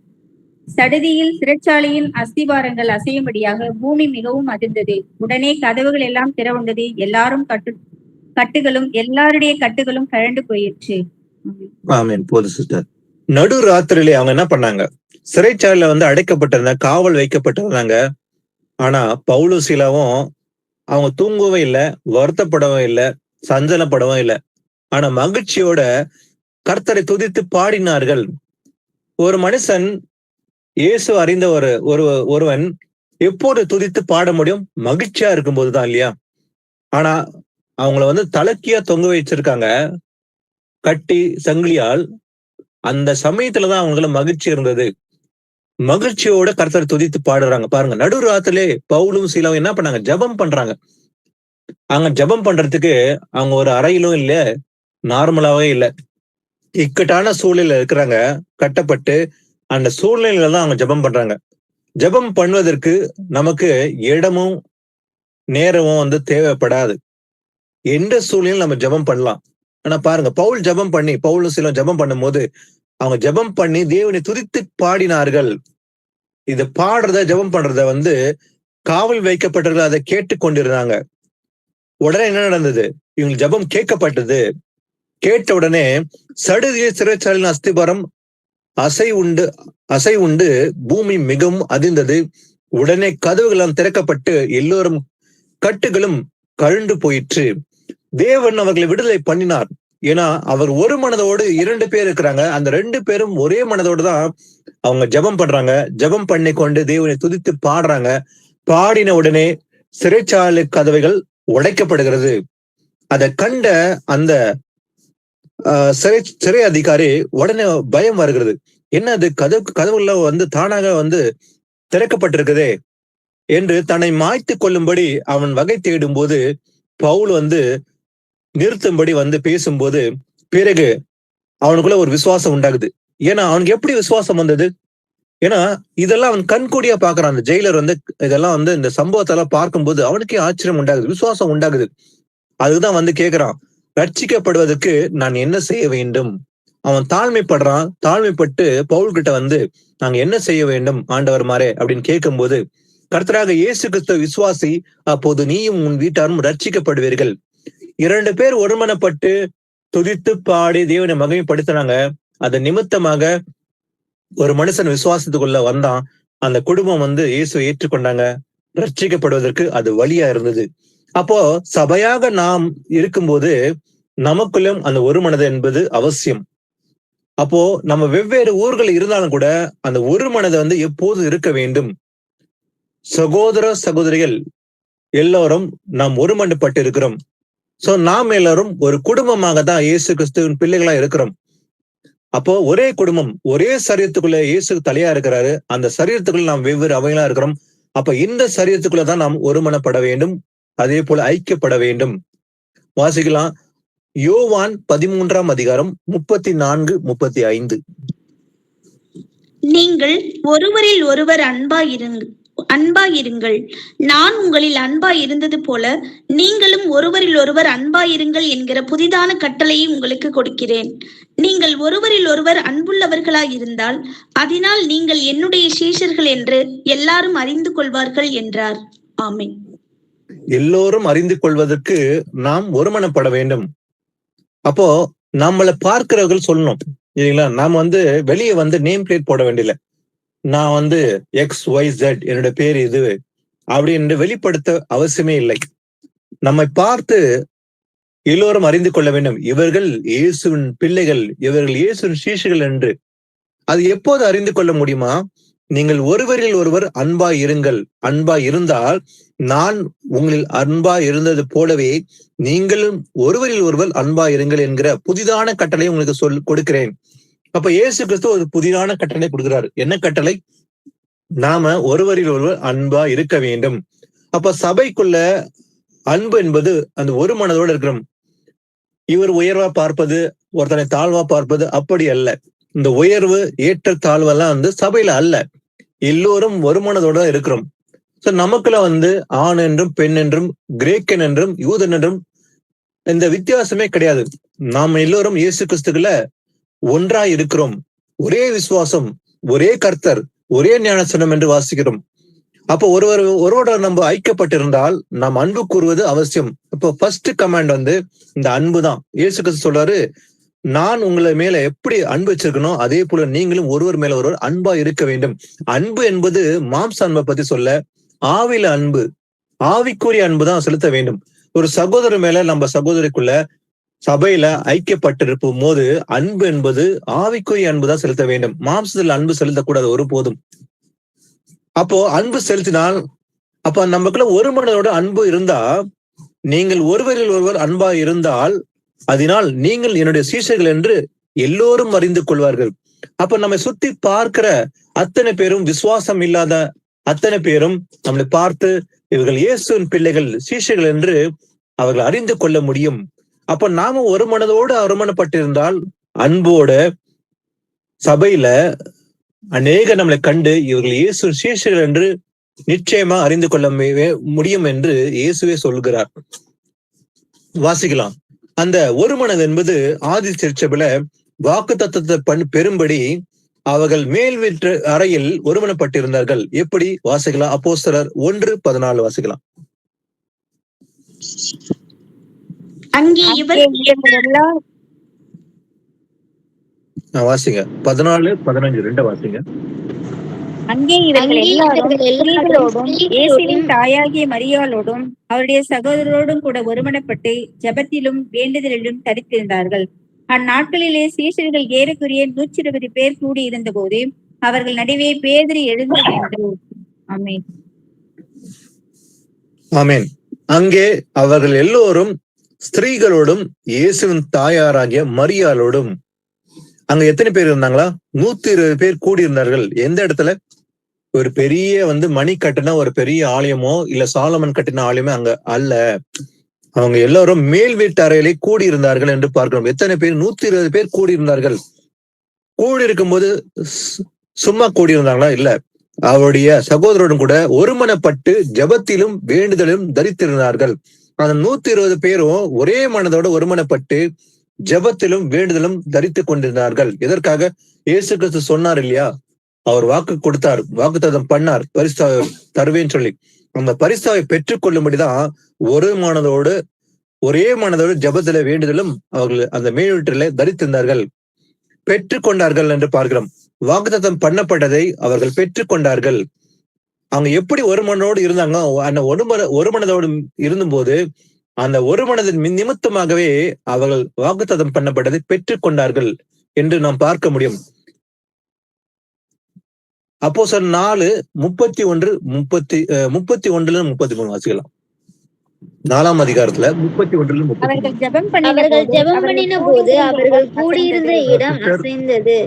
சடுதியில் சிறைச்சாலையின் அஸ்திவாரங்கள் அசையும்படியாக பூமி மிகவும் அதிர்ந்தது. உடனே கதவுகள் எல்லாம் திறவுண்டது. எல்லாருடைய கட்டுகளும் கழண்டு போயிற்று. ஆமென். போது சிஸ்டர். நடு ராத்திரியிலே அவங்க என்ன பண்ணாங்க? சிறைச்சாலையில அடைக்கப்பட்டிருந்த காவல் வைக்கப்பட்டிருந்தாங்க. ஆனா பவுலும் சீலாவும் அவங்க தூங்கவும் இல்லை, வருத்தப்படவும் இல்லை, சஞ்சலப்படவும் இல்லை. ஆனா மகிழ்ச்சியோட கர்த்தரை துதித்து பாடினார்கள். ஒரு மனுஷன் இயேசு அறிந்த ஒருவன் எப்போது துதித்து பாட முடியும்? மகிழ்ச்சியா இருக்கும்போதுதான் இல்லையா? ஆனா அவங்கள தலக்கியா தொங்க வச்சிருக்காங்க கட்டி சங்கிலியால். அந்த சமயத்துலதான் அவங்களுக்கு மகிழ்ச்சி இருந்தது. மகிழ்ச்சியோட கர்த்தரை துதித்து பாடுறாங்க. பாருங்க, நடு ராத்திரிலே பவுலும் சீலாவும் என்ன பண்ணாங்க? ஜெபம் பண்றாங்க. அங்க ஜெபம் பண்றதுக்கு அவங்க ஒரு அறையிலும் இல்ல, நார்மலாவே இல்ல. இக்கட்டான சூழ்நிலையில இருக்கிறாங்க, கட்டப்பட்டு. அந்த சூழ்நிலையில தான் அவங்க ஜெபம் பண்றாங்க. ஜெபம் பண்ணுவதற்கு நமக்கு இடமும் நேரமும் தேவைப்படாது. எந்த சூழ்நிலையும் நம்ம ஜெபம் பண்ணலாம். ஆனா பாருங்க, பவுலும் சீலாவும் ஜெபம் பண்ணும்போது அவங்க ஜெபம் பண்ணி தேவனை துதித்து பாடினார்கள். இது பாடுறத ஜெபம் பண்றத காவல் வைக்கப்பட்டவர்கள் அதை கேட்டு கொண்டிருந்தாங்க. உடனே என்ன நடந்தது? இவங்க ஜெபம் கேட்கப்பட்டது. கேட்ட உடனே சடுதியை சிறைச்சாலையின் அஸ்திபாரம் அசை உண்டு பூமி மிகவும் அதிர்ந்தது. உடனே கதவுகள் திறக்கப்பட்டு எல்லோரும் கட்டுகளும் கழண்டு போயிற்று. தேவன் அவர்களை விடுதலை பண்ணினார். ஏன்னா அவர் ஒரு மனதோடு 2 பேர் இருக்கிறாங்க. அந்த 2 பேரும் ஒரே மனதோடு தான் அவங்க ஜெபம் பண்றாங்க. ஜெபம் பண்ணி கொண்டு தேவனை துதித்து பாடுறாங்க. பாடின உடனே சிறைச்சாலை கதவைகள் உடைக்கப்படுகிறது. அதை கண்ட அந்த சிறை அதிகாரி உடனே பயம் வருகிறது. என்ன அது? கதவுல தானாக திறக்கப்பட்டிருக்குதே என்று தன்னை மாய்த்து கொள்ளும்படி அவன் வகை தேடும் போது பவுல் நிறுத்தும்படி பேசும்போது பிறகு அவனுக்குள்ள ஒரு விசுவாசம் உண்டாகுது. ஏன்னா அவனுக்கு எப்படி விசுவாசம் வந்தது? ஏன்னா இதெல்லாம் அவன் கண்கூடியா பாக்குறான். அந்த ஜெயிலர் இதெல்லாம் இந்த சம்பவத்தெல்லாம் பார்க்கும்போது அவனுக்கே ஆச்சரியம் உண்டாகுது, விசுவாசம் உண்டாகுது. அதுதான் கேக்குறான், ரட்சிக்கப்படுவதற்கு நான் என்ன செய்ய வேண்டும்? அவன் தாழ்மைப்படுறான். தாழ்மைப்பட்டு பவுல் கிட்ட நாங்க என்ன செய்ய வேண்டும் ஆண்டவர் மாறே அப்படின்னு கேட்கும்போது, கர்த்தராக இயேசு கிறிஸ்துவ விசுவாசி, அப்போது நீயும் உன் வீட்டாரும் ரட்சிக்கப்படுவீர்கள். 2 பேர் ஒருமனப்பட்டு துதித்து பாடி தேவனை மகிமைப்படுத்தினாங்க. அது நிமித்தமாக ஒரு மனுஷன் விசுவாசத்துக்குள்ள வந்தான். அந்த குடும்பம் இயேசுவை ஏற்றுக்கொண்டாங்க. ரட்சிக்கப்படுவதற்கு அது வழியா இருந்தது. அப்போ சபையாக நாம் இருக்கும்போது நமக்குள்ளும் அந்த ஒரு மனது என்பது அவசியம். அப்போ நம்ம வெவ்வேறு ஊர்கள் இருந்தாலும் கூட அந்த ஒரு மனது எப்போது இருக்க வேண்டும். சகோதர சகோதரிகள் எல்லோரும் நாம் ஒருமனப்பட்டு இருக்கிறோம். சோ நாம் எல்லாரும் ஒரு குடும்பமாக தான் இயேசு கிறிஸ்துவின் பிள்ளைகளா இருக்கிறோம். அப்போ ஒரே குடும்பம், ஒரே சரீரத்துக்குள்ள இயேசு தலையா இருக்கிறாரு. அந்த சரீரத்துக்குள்ள நாம் வெவ்வேறு அவைகளா இருக்கிறோம். அப்ப இந்த சரீரத்துக்குள்ளதான் நாம் ஒருமனப்பட வேண்டும், அதே போல ஐக்கியப்பட வேண்டும். வாசிக்கலாம், யோவான் 13ஆம் அதிகாரம் 34-35. நீங்கள் ஒருவரில் ஒருவர் அன்பாயிருங்கள். நான் உங்களில் அன்பாயிருந்தது போல நீங்களும் ஒருவரில் ஒருவர் அன்பாயிருங்கள் என்கிற புதிதான கட்டளையை உங்களுக்கு கொடுக்கிறேன். நீங்கள் ஒருவரில் ஒருவர் அன்புள்ளவர்களாயிருந்தால் அதனால் நீங்கள் என்னுடைய சீஷர்கள் என்று எல்லாரும் அறிந்து கொள்வார்கள் என்றார். ஆமென். எல்லோரும் அறிந்து கொள்வதற்கு நாம் ஒருமனப்பட வேண்டும். அப்போ நம்மளை பார்க்கிறவர்கள் சொல்லணும் இல்லைங்களா? நாம் வெளியே நேம் பிளேட் போட வேண்டியல. நான் XYZ என்னோட பேர் இது அப்படின்னு வெளிப்படுத்த அவசியமே இல்லை. நம்மை பார்த்து எல்லோரும் அறிந்து கொள்ள வேண்டும், இவர்கள் இயேசுவின் பிள்ளைகள், இவர்கள் இயேசுவின் சீஷர்கள் என்று. அது எப்போது அறிந்து கொள்ள முடியுமா? நீங்கள் ஒருவரில் ஒருவர் அன்பாய் இருங்கள். அன்பாய் இருந்தால் நான் உங்களில் அன்பாய் இருந்தது போலவே நீங்களும் ஒருவரில் ஒருவர் அன்பாய் இருங்கள் என்கிற புதிதான கட்டளை உங்களுக்கு கொடுக்கிறேன். அப்ப இயேசு கிறிஸ்து ஒரு புதிதான கட்டளை கொடுக்கிறார். என்ன கட்டளை? நாம ஒருவரில் ஒருவர் அன்பா இருக்க வேண்டும். அப்ப சபைக்குள்ள அன்பு என்பது அந்த ஒரு மனதோடு இருக்கிறோம். இவர் உயர்வா பார்ப்பது, ஒருத்தனை தாழ்வா பார்ப்பது அப்படி அல்ல. இந்த உயர்வு ஏற்ற தாழ்வெல்லாம் சபையில அல்ல. எல்லோரும் ஒரு மனதோட இருக்கிறோம். நமக்குள்ள ஆண் என்றும் பெண் என்றும் கிரேக்கன் என்றும் யூதன் என்றும் இந்த வித்தியாசமே கிடையாது. நாம் எல்லோரும் இயேசு கிறிஸ்துக்குள்ள ஒன்றாய் இருக்கிறோம். ஒரே விசுவாசம், ஒரே கர்த்தர், ஒரே ஞானஸ்நானம் என்று வாசிக்கிறோம். அப்போ ஒருவரோட நம்ம ஐக்கியப்பட்டிருந்தால் நாம் அன்பு கூறுவது அவசியம். இப்போ ஃபர்ஸ்ட் கமாண்ட் இந்த அன்பு தான். இயேசு கிறிஸ்து சொல்றாரு, நான் உங்களை மேல எப்படி அன்பு வச்சிருக்கணும் அதே போல நீங்களும் ஒருவர் மேல ஒருவர் அன்பா இருக்க வேண்டும். அன்பு என்பது மாம்ச அன்பை பத்தி சொல்ல, ஆவில அன்பு, ஆவிக்குரிய அன்பு தான் செலுத்த வேண்டும். ஒரு சகோதரர் மேல நம்ம சகோதரிக்குள்ள சபையில ஐக்கியப்பட்டிருக்கும் போது அன்பு என்பது ஆவிக்குரிய அன்பு தான் செலுத்த வேண்டும். மாம்சத்தில் அன்பு செலுத்தக்கூடாது ஒருபோதும். அப்போ அன்பு செலுத்தினால் அப்ப நமக்குள்ள ஒரு மனதோட அன்பு இருந்தா, நீங்கள் ஒருவரில் ஒருவர் அன்பா இருந்தால் அதனால் நீங்கள் என்னுடைய சீஷர்கள் என்று எல்லோரும் அறிந்து கொள்வார்கள். அப்ப நம்மை சுத்தி பார்க்கிற அத்தனை பேரும், விசுவாசம் இல்லாத அத்தனை பேரும் நம்மளை பார்த்து இவர்கள் இயேசுவின் பிள்ளைகள், சீஷர்கள் என்று அவர்கள் அறிந்து கொள்ள முடியும். அப்ப நாம ஒரு மனதோடு ஒருமனப்பட்டிருந்தால் அன்போட சபையில அநேக நம்மளை கண்டு இவர்கள் இயேசு சீஷர்கள் என்று நிச்சயமா அறிந்து கொள்ள முடியும் என்று இயேசுவே சொல்கிறார். வாசிக்கலாம். அந்த ஒரு மனது என்பது ஆதி திருச்சபையில வாக்கு தத்தத்தை பெறும்படி அவர்கள் மேல் வீட்டு அறையில் ஒருமனப்பட்டிருந்தார்கள். எப்படி வாசிக்கலாம்? அப்போஸ்தலர் 1:14 வாசிக்கலாம். அங்கே இவர் வாசிங்க 14-15 2 வாசிங்க. அங்கே இவர்கள் எல்லாரும் இயேசுவின் தாயாகிய மரியாளோடும் அவருடைய சகோதரரோடும் கூட ஒருமனப்பட்டு ஜெபத்திலும் வேண்டுதலிலும் தரித்திருந்தார்கள். அந்நாட்களிலே சீஷர்கள் ஏறக்குறைய 120 பேர் கூடி இருந்த போது அவர்கள் நடுவே பேதுரு எழுந்து நின்று. ஆமென். ஆமென். அங்கே அவர்கள் எல்லோரும் ஸ்திரீகளோடும் இயேசுவின் தாயாராகிய மரியாளோடும், அங்க எத்தனை பேர் இருந்தாங்களா? 120 பேர் கூடியிருந்தார்கள். எந்த இடத்துல? ஒரு பெரிய மணி கட்டின ஒரு பெரிய ஆலயமோ இல்ல சாலமன் கட்டின ஆலயமோ அங்க அல்ல. அவங்க எல்லாரும் மேல் வீட்டு அறையிலே கூடியிருந்தார்கள் என்று பார்க்கிறோம். எத்தனை பேர்? 120 பேர் கூடியிருந்தார்கள். கூடியிருக்கும் போது சும்மா கூடியிருந்தாங்களா? இல்ல, அவருடைய சகோதரோடும் கூட ஒருமனப்பட்டு ஜெபத்திலும் வேண்டுதலும் தரித்திருந்தார்கள். அந்த 120 பேரும் ஒரே மனதோட ஒருமனப்பட்டு ஜெபத்திலும் வேண்டுதலும் தரித்து கொண்டிருந்தார்கள். எதற்காக? இயேசு கிறிஸ்து சொன்னார் இல்லையா, அவர் வாக்கு கொடுத்தார், வாக்குத்தத்தம் பண்ணார், பரிசுத்தாவை தருவேன்னு சொல்லி. அந்த பரிசுத்தாவை பெற்றுக் கொள்ளும்படிதான் ஒரே மனதோடு ஜெபத்தில வேண்டுதலும் அவர்கள் அந்த மேல் வீட்டில தரித்திருந்தார்கள், பெற்றுக்கொண்டார்கள் என்று பார்க்கிறோம். வாக்குத்தத்தம் பண்ணப்பட்டதை அவர்கள் பெற்றுக்கொண்டார்கள். அவங்க எப்படி ஒரு மனதோடு இருந்தாங்க? அந்த ஒரு மனதோடு இருந்தபோது அந்த ஒரு மனதின் நிமித்தமாகவே அவர்கள் வாக்குத்தத்தம் பண்ணப்பட்டதை பெற்றுக்கொண்டார்கள் என்று நாம் பார்க்க முடியும். அப்போஸ்தலர் 4:31-33 வாசிக்கலாம். 4ஆம் அதிகாரத்துல 31-33. அவர்கள் ஜெபம் பண்ணின போது அவர்கள் கூடியிருந்த இடம் அசைந்தது.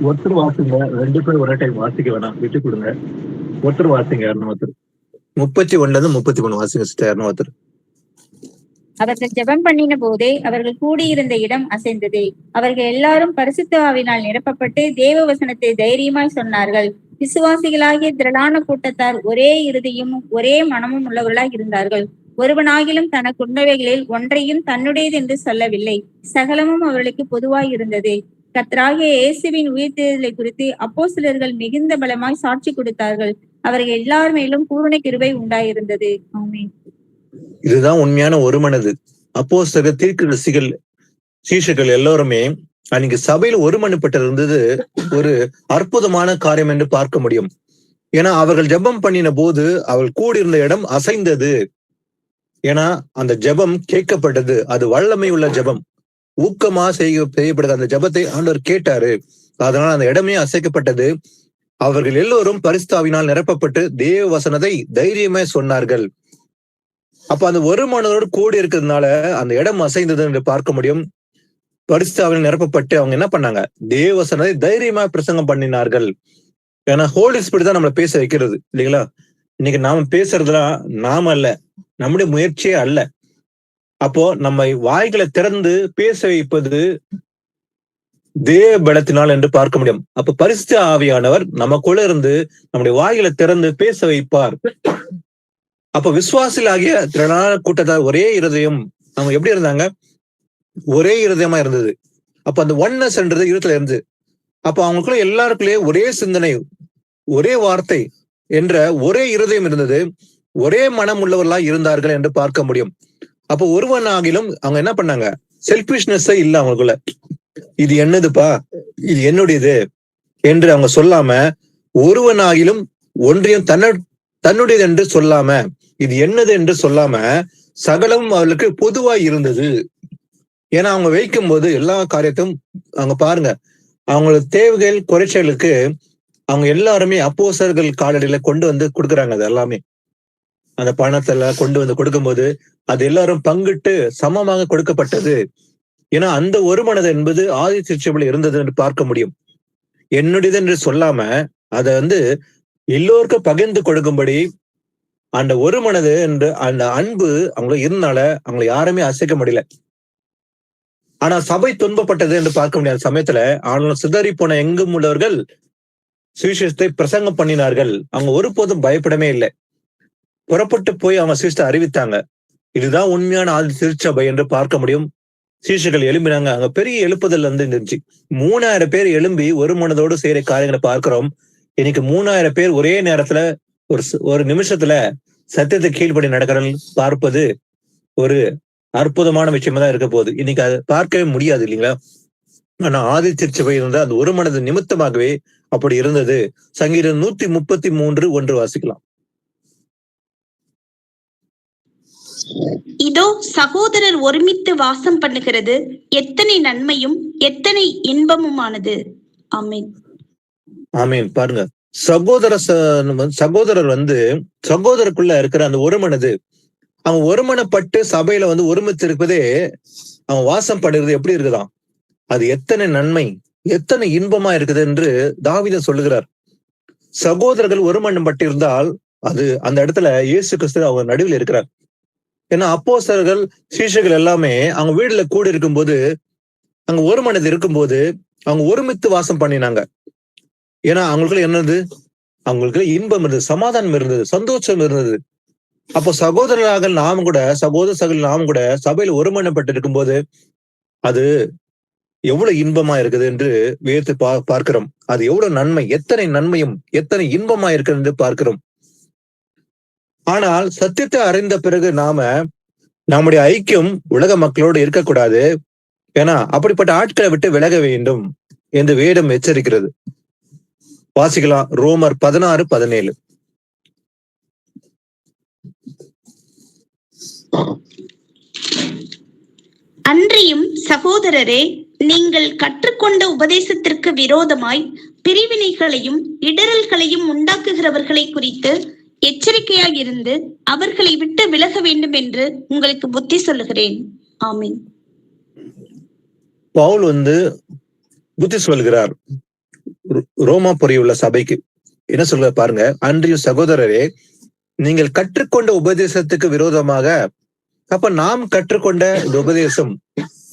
ஒருத்தர் வாசிங்க, 2 பேர் ஒரே டைம் வாசிக்க வேணாம், விட்டு கொடுங்க. ஒருத்தர் வாசிங்க. 31-33 வாசிங்க சிஸ்டர். ஒருத்தர். அவர்கள் ஜெபம் பண்ணின போதே அவர்கள் கூடியிருந்த இடம் அசைந்தது. அவர்கள் எல்லாரும் பரிசுத்த ஆவியினால் நிரப்பப்பட்டு தேவ வசனத்தை தைரியமாய் சொன்னார்கள். விசுவாசிகளாகிய திரளான கூட்டத்தார் ஒரே இருதயமும் ஒரே மனமும் உள்ளவர்களாய் இருந்தார்கள். ஒருவனாகிலும் தனக்கு உண்டவைகளில் ஒன்றையும் தன்னுடையது என்று சொல்லவில்லை. சகலமும் அவர்களுக்கு பொதுவாய் இருந்தது. கர்த்தராகிய இயேசுவின் உயிர்த்தெழுதலை குறித்து அப்போஸ்தலர்கள் மிகுந்த பலமாய் சாட்சி கொடுத்தார்கள். அவர்கள் எல்லார் மேலும் பூரண கிருபை உண்டாயிருந்தது. ஆமென். இதுதான் உண்மையான ஒரு மனது. அப்போஸ்தலர், தீர்க்கதரிசிகள், சீஷர்கள் எல்லோருமே அன்னைக்கு சபையில ஒருமனப்பட்டு இருந்தது ஒரு அற்புதமான காரியம் என்று பார்க்க முடியும். ஏன்னா அவர்கள் ஜெபம் பண்ணின போது அவள் கூடியிருந்த இடம் அசைந்தது. ஏன்னா அந்த ஜெபம் கேட்கப்பட்டது. அது வல்லமை உள்ள ஜெபம், ஊக்கமா செய்யப்படுது. அந்த ஜெபத்தை ஆண்டவர் கேட்டாரு. அதனால அந்த இடமே அசைக்கப்பட்டது. அவர்கள் எல்லோரும் பரிசுத்தாவினால் நிரப்பப்பட்டு தேவ வசனத்தை தைரியமே சொன்னார்கள். அப்ப அந்த ஒரு மனதோடு கூடி இருக்கிறதுனால அந்த இடம் அசைந்தது என்று பார்க்க முடியும். பரிசுத்தாவினால் நிரப்பப்பட்டு அவங்க என்ன பண்ணாங்க? தேவ வசனத்தை தைரியமா பிரசங்கம் பண்ணினார்கள். ஏன்னா ஹோலி ஸ்பிரிட் தான் நம்மளை பேச வைக்கிறது இல்லைங்களா? இன்னைக்கு நாம பேசுறதுலாம் நாம அல்ல, நம்முடைய முயற்சியே அல்ல. அப்போ நம்ம வாய்களை திறந்து பேச வைப்பது தேவ பலத்தினால் என்று பார்க்க முடியும். அப்ப பரிசுத்த ஆவியானவர் நமக்குள்ள இருந்து நம்முடைய வாய்களை திறந்து பேச வைப்பார். அப்ப விசுவாசிகள் ஆகிய திரளான கூட்டத்தார் ஒரே இருதயம், அவங்க எப்படி இருந்தாங்க? ஒரே இருதயமா இருந்தது. அப்ப அந்த ஒன்னஸ் என்றது இருத்துல இருந்து, அப்ப அவங்களுக்குள்ள எல்லாருக்குள்ளே ஒரே சிந்தனை, ஒரே வார்த்தை என்ற ஒரே இருதயம் இருந்தது. ஒரே மனம் உள்ளவர்களா இருந்தார்கள் என்று பார்க்க முடியும். அப்ப ஒருவன் ஆகிலும் அவங்க என்ன பண்ணாங்க? செல்பிஷ்னஸ் இல்ல அவங்களுக்குள்ள. இது என்னதுப்பா, இது என்னுடையது என்று அவங்க சொல்லாம, ஒருவன் ஆகிலும் ஒன்றையும் தன்னுடையது என்று சொல்லாம, இது என்னது என்று சொல்லாம, சகலமும் அவர்களுக்கு பொதுவாய் இருந்தது. ஏன்னா அவங்க வைக்கும் போது எல்லா காரியத்தையும் அவங்க பாருங்க, அவங்களோட தேவைகள் குறைச்சலுக்கு அவங்க எல்லாருமே அப்போஸ்தலர்கள் காலடியில கொண்டு வந்து கொடுக்குறாங்க. அது எல்லாமே அந்த பணத்துல கொண்டு வந்து கொடுக்கும்போது அது எல்லாரும் பங்கிட்டு சமமாக கொடுக்கப்பட்டது. ஏன்னா அந்த ஒரு மனது என்பது ஆதி திருச்சபையில் இருந்தது என்று பார்க்க முடியும். என்னுடையது என்று சொல்லாம அதை எல்லோருக்கும் பகிர்ந்து கொடுக்கும்படி அந்த ஒரு மனது என்று அந்த அன்பு அவங்களுக்கு இருந்தனால அவங்களை யாருமே அசைக்க முடியல. ஆனா சபை துன்பப்பட்டது என்று பார்க்க முடியாத சமயத்துல, ஆனாலும் சிதறி போன எங்கும் உள்ளவர்கள் சுவிசேஷத்தை பிரசங்கம் பண்ணினார்கள். அவங்க ஒருபோதும் பயப்படவே இல்லை. புறப்பட்டு போய் அவங்க சுவிசேஷத்தை அறிவித்தாங்க. இதுதான் உண்மையான ஆதி திருச்சபை என்று பார்க்க முடியும். சீஷர்கள் எழும்பினாங்க. அங்க பெரிய எழுப்புதல் இருந்துச்சு. 3000 பேர் எழும்பி ஒரு மனதோடு செய்யற காரியங்களை பார்க்கிறோம். இன்னைக்கு 3000 பேர் ஒரே நேரத்துல ஒரு நிமிஷத்துல சத்தியத்தை கீழ்படி நடக்கிறது பார்ப்பது ஒரு அற்புதமான விஷயமா தான் இருக்க போகுது. இன்னைக்கு அதை பார்க்கவே முடியாது இல்லைங்களா? ஆனா ஆதி திருச்சபை இருந்த அந்த ஒரு மனது நிமித்தமாகவே அப்படி இருந்தது. சங்கீதம் 133:1 வாசிக்கலாம். இதோ சகோதரர் ஒருமித்து வாசம் பண்ணுகிறது எத்தனை நன்மையும் எத்தனை இன்பமுமானது. ஆமீன். ஆமீன். பாருங்க, சகோதரர் சகோதரருக்குள்ள இருக்கிற அந்த ஒரு மனது, அவன் ஒருமனப்பட்டு சபையில ஒருமித்து இருப்பதே, அவன் வாசம் பண்ணுறது எப்படி இருக்குதான், அது எத்தனை நன்மை எத்தனை இன்பமா இருக்குது என்று தாவீது சொல்லுகிறார். சகோதரர்கள் ஒருமனப்பட்டு இருந்தால் அது அந்த இடத்துல இயேசு கிறிஸ்து அவங்க நடுவில் இருக்கிறார். ஏன்னா அப்போஸ்தலர்கள் சீஷர்கள் எல்லாமே அவங்க வீடுல கூடி இருக்கும்போது, அங்க ஒரு மனது இருக்கும்போது அவங்க ஒருமித்து வாசம் பண்ணினாங்க. ஏன்னா அவங்களுக்குள்ள என்னது, அவங்களுக்கு இன்பம் இருந்தது, சமாதானம் இருந்தது, சந்தோஷம் இருந்தது. அப்போ சகோதரர்கள் நாமும் கூட சபையில ஒருமனப்பட்டு இருக்கும்போது அது எவ்வளவு இன்பமா இருக்குது என்று வேர்த்து பார்க்கிறோம். அது எவ்வளவு நன்மை, எத்தனை நன்மையும் எத்தனை இன்பமா இருக்குது என்று பார்க்கிறோம். ஆனால் சத்தியத்தை அறிந்த பிறகு நம்முடைய ஐக்கியம் உலக மக்களோடு இருக்கக்கூடாது. ஏன்னா அப்படிப்பட்ட ஆட்களை விட்டு விலக வேண்டும் என்று வேதம் எச்சரிக்கிறது. வாசிக்கலாம், ரோமர் 16:17. அன்றியும் சகோதரரே, நீங்கள் கற்றுக்கொண்ட உபதேசத்திற்கு விரோதமாய் பிரிவினைகளையும் இடரல்களையும் உண்டாக்குகிறவர்களை குறித்து எச்சரிக்கையாக இருந்து அவர்களை விட்டு விலக வேண்டும் என்று உங்களுக்கு புத்தி சொல்லுகிறேன். ஆமீன். பவுல் புத்தி சொல்கிறார் ரோமாபுரி உள்ள சபைக்கு. என்ன சொல்ற பாருங்க, அன்றியும் சகோதரரே, நீங்கள் கற்றுக்கொண்ட உபதேசத்துக்கு விரோதமாக. அப்ப நாம் கற்றுக்கொண்ட இந்த உபதேசம்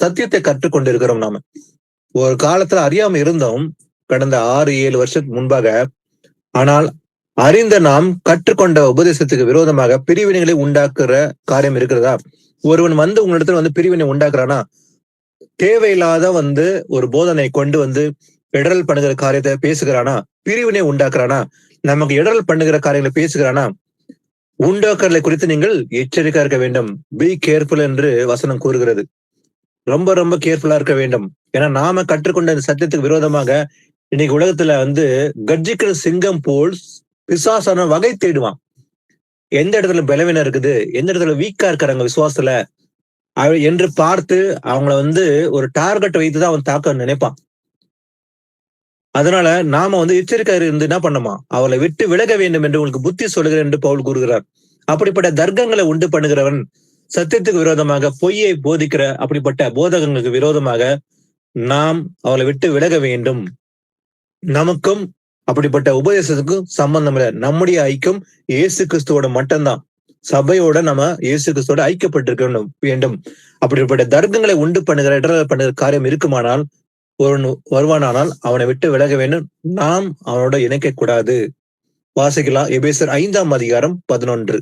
சத்தியத்தை கற்றுக்கொண்டு இருக்கிறோம். நாம ஒரு காலத்துல அறியாம இருந்தோம், கடந்த 6-7 வருஷத்துக்கு முன்பாக. ஆனால் அறிந்த நாம் கற்றுக்கொண்ட உபதேசத்துக்கு விரோதமாக பிரிவினைகளை உண்டாக்குற காரியம் இருக்கிறதா? ஒருவன் உங்களிடத்துல பிரிவினை உண்டாக்குறானா, தேவையில்லாத ஒரு போதனை கொண்டு இடரல் பண்ணுகிற காரியத்தை பேசுகிறானா, பிரிவினை உண்டாக்குறானா, நமக்கு இடரல் பண்ணுகிற காரியங்களை பேசுகிறானா, உண்டாக்குறதை குறித்து நீங்கள் எச்சரிக்கையா இருக்க வேண்டும். பி கேர்ஃபுல் என்று வசனம் கூறுகிறது. ரொம்ப ரொம்ப கேர்ஃபுல்லா இருக்க வேண்டும். ஏன்னா நாம கற்றுக்கொண்ட இந்த சத்தியத்துக்கு விரோதமாக இன்னைக்கு உலகத்துல கர்ஜிக்கிற சிங்கம் போல் விசுவாசன வகை தேடுவான். எந்த இடத்துல பலவீனம் இருக்குது, எந்த இடத்துல வீக்கா இருக்கிறாங்க விசுவாசத்துல என்று பார்த்து அவங்கள ஒரு டார்கெட் வைத்துதான் அவன் தாக்க நினைப்பான். அதனால நாம எச்சரிக்கை இருந்து என்ன பண்ணமா, அவளை விட்டு விலக வேண்டும் என்று உங்களுக்கு புத்தி சொல்லுகிறேன் என்று பவுல் கூறுகிறார். அப்படிப்பட்ட தர்க்கங்களை உண்டு பண்ணுகிறவன், சத்தியத்துக்கு விரோதமாக பொய்யை போதிக்கிற அப்படிப்பட்ட போதகங்களுக்கு விரோதமாக நாம் அவளை விட்டு விலக வேண்டும். நமக்கும் அப்படிப்பட்ட உபதேசத்துக்கும் சம்பந்தம் இல்லை. நம்முடைய ஐக்கியம் இயேசு கிறிஸ்துவோட மட்டும்தான். சபையோட நம்ம இயேசு கிறிஸ்துவோட ஐக்கியப்பட்டிருக்க வேண்டும். அப்படிப்பட்ட தர்க்கங்களை உண்டு பண்ணுகிற இடத்துல பண்ணுகிற காரியம் இருக்குமானால் ஒருவன் வருவானானால் அவனை விட்டு விலக வேண்டும். நாம் அவனோட இணைக்க கூடாது. வாசிக்கலாம் எபேசியர் 5:11.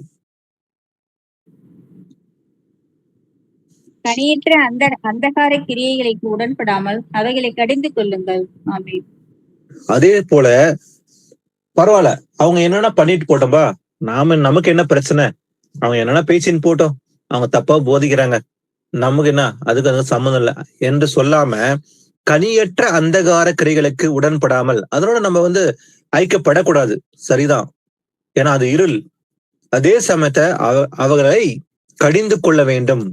தனியற்ற அந்தகார கிரியைகளுக்கு உடன்படாமல் அவைகளை கடிந்து கொள்ளுங்கள். ஆமென். அதே போல பரவாயில்ல, அவங்க என்னன்னா பண்ணிட்டு போட்டோம்பா, நமக்கு என்ன பிரச்சனை, அவங்க என்னன்னா பேசின்னு போட்டோம், அவங்க தப்பா போதிக்கிறாங்க, நமக்கு என்ன, அதுக்கு சம்மந்தம் இல்லை என்று சொல்லாம கனியற்ற அந்தகார கிரைகளுக்கு உடன்படாமல் அதனோட நம்ம ஐக்கப்படக்கூடாது. சரிதான், ஏன்னா அது இருள். அதே சமயத்தை அவர்களை கடிந்து கொள்ள வேண்டும்.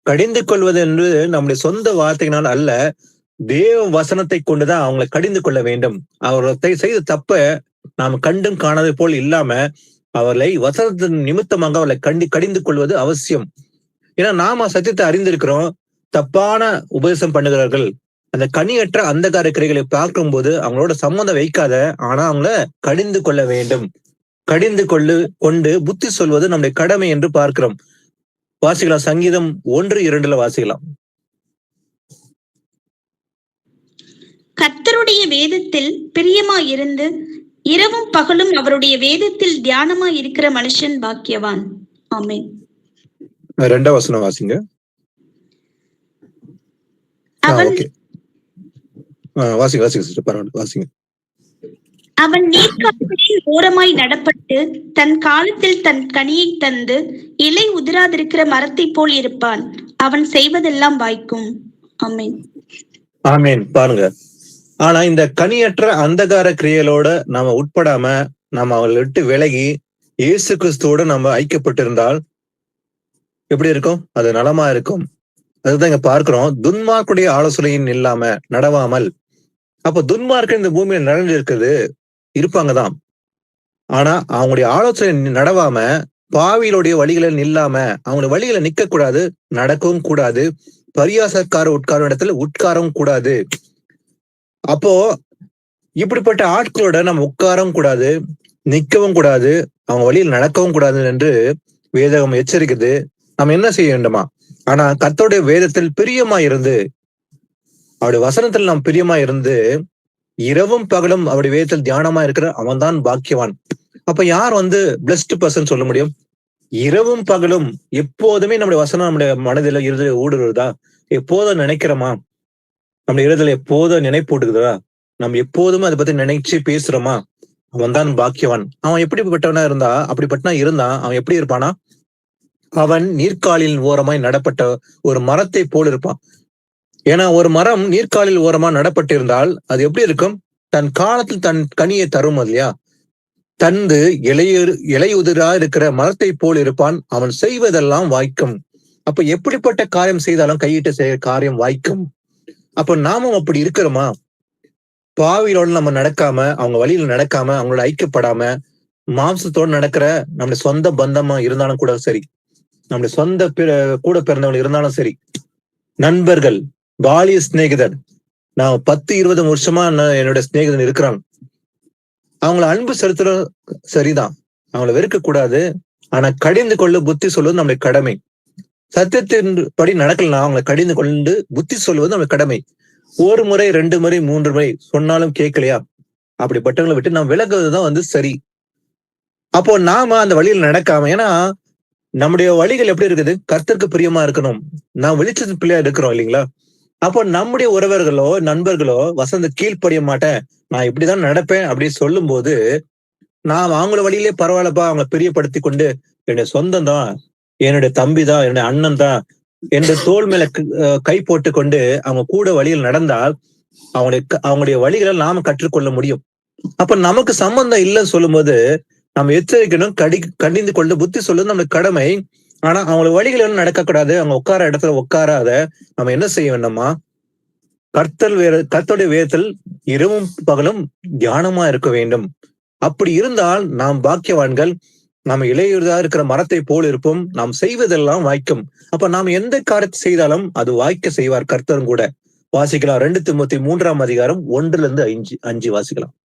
கடிந்து கொள்வது என்று நம்முடைய சொந்த வார்த்தையினால் அல்ல, தேவ வசனத்தை கொண்டுதான் அவங்களை கடிந்து கொள்ள வேண்டும். அவர்களை செய்த தப்ப நாம் கண்டும் காணாதது போல் இல்லாம அவர்களை வசனத்தின் நிமித்தமாக அவர்களை கடிந்து கொள்வது அவசியம். ஏன்னா நாம சத்தியத்தை அறிந்திருக்கிறோம், தப்பான உபதேசம் பண்ணுகிறார்கள். அந்த கனியற்ற அந்தகார கிரைகளை பார்க்கும் போது அவங்களோட சம்மந்தம் வைக்காத, ஆனா அவங்கள கடிந்து கொள்ள வேண்டும். கடிந்து கொண்டு புத்தி சொல்வது நம்முடைய கடமை என்று பார்க்கிறோம். வாசிக்கலாம், சங்கீதம் 1:2 வாசிக்கலாம். கர்த்தருடைய வேதத்தில் பிரியமாயிருந்து இரவும் பகலும் அவருடைய வேதத்தில் தியானமாய் இருக்கிற மனுஷன் பாக்கியவான். ஆமென். 2 வசனம் வாசிங்க. வாசிங்க சிஸ்டர், பரவாயில்ல, வாசிங்க. அவன் நீர்க்கால்களின் ஓரமாய் நடப்பட்டு தன் காலத்தில் தன் கனியை தந்து இலை உதிராதிருக்கிற மரத்தை போல் இருப்பான். அவன் செய்வதெல்லாம் வாய்க்கும். ஆமென். ஆமென். பாருங்க, ஆனா இந்த கனியற்ற அந்தகார கிரியைகளோட நாம உட்படாம நம்ம அவளை விட்டு விலகி இயேசு கிறிஸ்துவோட நம்ம ஐக்கியப்பட்டிருந்தால் எப்படி இருக்கும்? அது நலமா இருக்கும். அதுதான் இங்க பார்க்கிறோம், துன்மார்க்குடைய ஆலோசனையின் இல்லாம நடவாமல். அப்ப துன்மார்க்க இந்த பூமியில நடந்து இருக்குது இருப்பாங்கதான், ஆனா அவங்களுடைய ஆலோசனை நடவாம பாவிகளுடைய வழிகளில் நில்லாம அவங்களுடைய வழிகளை நிக்க கூடாது, நடக்கவும் கூடாது. பரியாசக்கார உட்காரும் இடத்துல உட்காரவும் கூடாது. அப்போ இப்படிப்பட்ட ஆட்களோட நம்ம உட்காரவும் கூடாது, நிக்கவும் கூடாது, அவங்க வழியில் நடக்கவும் கூடாது என்று வேதகம் எச்சரிக்குது. நம்ம என்ன செய்ய வேண்டுமா? ஆனா கர்த்தருடைய வேதத்தில் பிரியமா இருந்து, அவருடைய வசனத்தில் நாம் பிரியமா இருந்து இரவும் பகலும் அவருடைய வேதத்தில் தியானமா இருக்கிற அவன் தான் பாக்கியவான். அப்ப யார் பிளஸ்ட் பர்சன் சொல்ல முடியும்? இரவும் பகலும் எப்போதுமே நம்முடைய வசனம் நம்முடைய மனதில இருதல ஊடுருவதா? எப்போதும் நினைக்கிறோமா? நம்முடைய இருதல எப்போதும் நினைப்போட்டுக்குதா? நம்ம எப்போதுமே அதை பத்தி நினைச்சு பேசுறோமா? அவன் தான் பாக்கியவான். அவன் எப்படிப்பட்டவனா இருந்தா அவன் எப்படி இருப்பானா? அவன் நீர்க்காலின் ஓரமாய் நடப்பட்ட ஒரு மரத்தை போல் இருப்பான். ஏன்னா ஒரு மரம் நீர்க்காலில் ஓரமா நடப்பட்டிருந்தால் அது எப்படி இருக்கும்? தன் காலத்தில் தன் கனியை தரும் இல்லையா? தந்து இலையுதிரா இருக்கிற மரத்தை போல் இருப்பான். அவன் செய்வதெல்லாம் வாய்க்கும். அப்ப எப்படிப்பட்ட காரியம் செய்தாலும் கையிட்டு செய்ய காரியம் வாய்க்கும். அப்ப நாமும் அப்படி இருக்கிறோமா? பாவியோடு நம்ம நடக்காம, அவங்க வழியில நடக்காம, அவங்களோட ஐக்கியப்படாம, மாம்சத்தோடு நடக்கிற நம்முடைய சொந்த பந்தமா இருந்தாலும் கூட சரி, நம்முடைய சொந்த கூட பிறந்தவங்க இருந்தாலும் சரி, நண்பர்கள், பாலிய சிநேகிதர், நான் 10-20 வருஷமா என்னோட சிநேகிதன் இருக்கிறான், அவங்கள அன்பு செலுத்துற சரிதான், அவங்கள வெறுக்க கூடாது. ஆனா கடிந்து கொள்ள புத்தி சொல்வது நம்முடைய கடமை. சத்தியத்தின் படி நடக்கலாம், அவங்களை கடிந்து கொண்டு புத்தி சொல்வது நம்முடைய கடமை. 1 முறை 2 முறை 3 முறை சொன்னாலும் கேட்கலையா? அப்படிப்பட்டவங்களை விட்டு நாம் விலகுவதுதான் சரி. அப்போ நாம அந்த வழியில் நடக்காம, ஏன்னா நம்முடைய வழிகள் எப்படி இருக்குது? கர்த்தருக்கு பிரியமா இருக்கணும். நான் வெளிச்சத்து பிள்ளையா இருக்கிறோம் இல்லைங்களா? அப்போ நம்முடைய உறவர்களோ நண்பர்களோ வசந்த கீழ்ப்படிய மாட்டேன், நான் இப்படிதான் நடப்பேன் அப்படின்னு சொல்லும் போது, நான் அவங்கள வழியிலே பரவாயில்லப்பா, அவங்களை பிரியப்படுத்தி கொண்டு என்னுடைய சொந்தம் தான், என்னுடைய தம்பி தான், என்னுடைய அண்ணன் தான் என்று தோல் மேல கை போட்டு கொண்டு அவங்க கூட வழியில் நடந்தால் அவங்களுடைய வழிகளை நாம கற்றுக்கொள்ள முடியும். அப்ப நமக்கு சம்பந்தம் இல்லைன்னு சொல்லும் போது நம்ம எச்சரிக்கணும், கடிந்து கொண்டு புத்தி சொல்லுவது நம்மளுக்கு கடமை. ஆனா அவங்களோட வழிகள் நடக்கக்கூடாது, அவங்க உட்கார இடத்துல உட்காராத. நம்ம என்ன செய்ய வேண்டுமா? கர்த்தருடைய வேதத்தில் இரவும் பகலும் தியானமா இருக்க வேண்டும். அப்படி இருந்தால் நாம் பாக்கியவான்கள். நாம் இலையுறதா இருக்கிற மரத்தை போல் இருப்போம். நாம் செய்வதெல்லாம் வாய்க்கும். அப்ப நாம் எந்த காரியத்தை செய்தாலும் அது வாய்க்க செய்வார் கர்த்தரும் கூட. வாசிக்கலாம் 2 தீமோத்தேயு 3:1-5 வாசிக்கலாம்.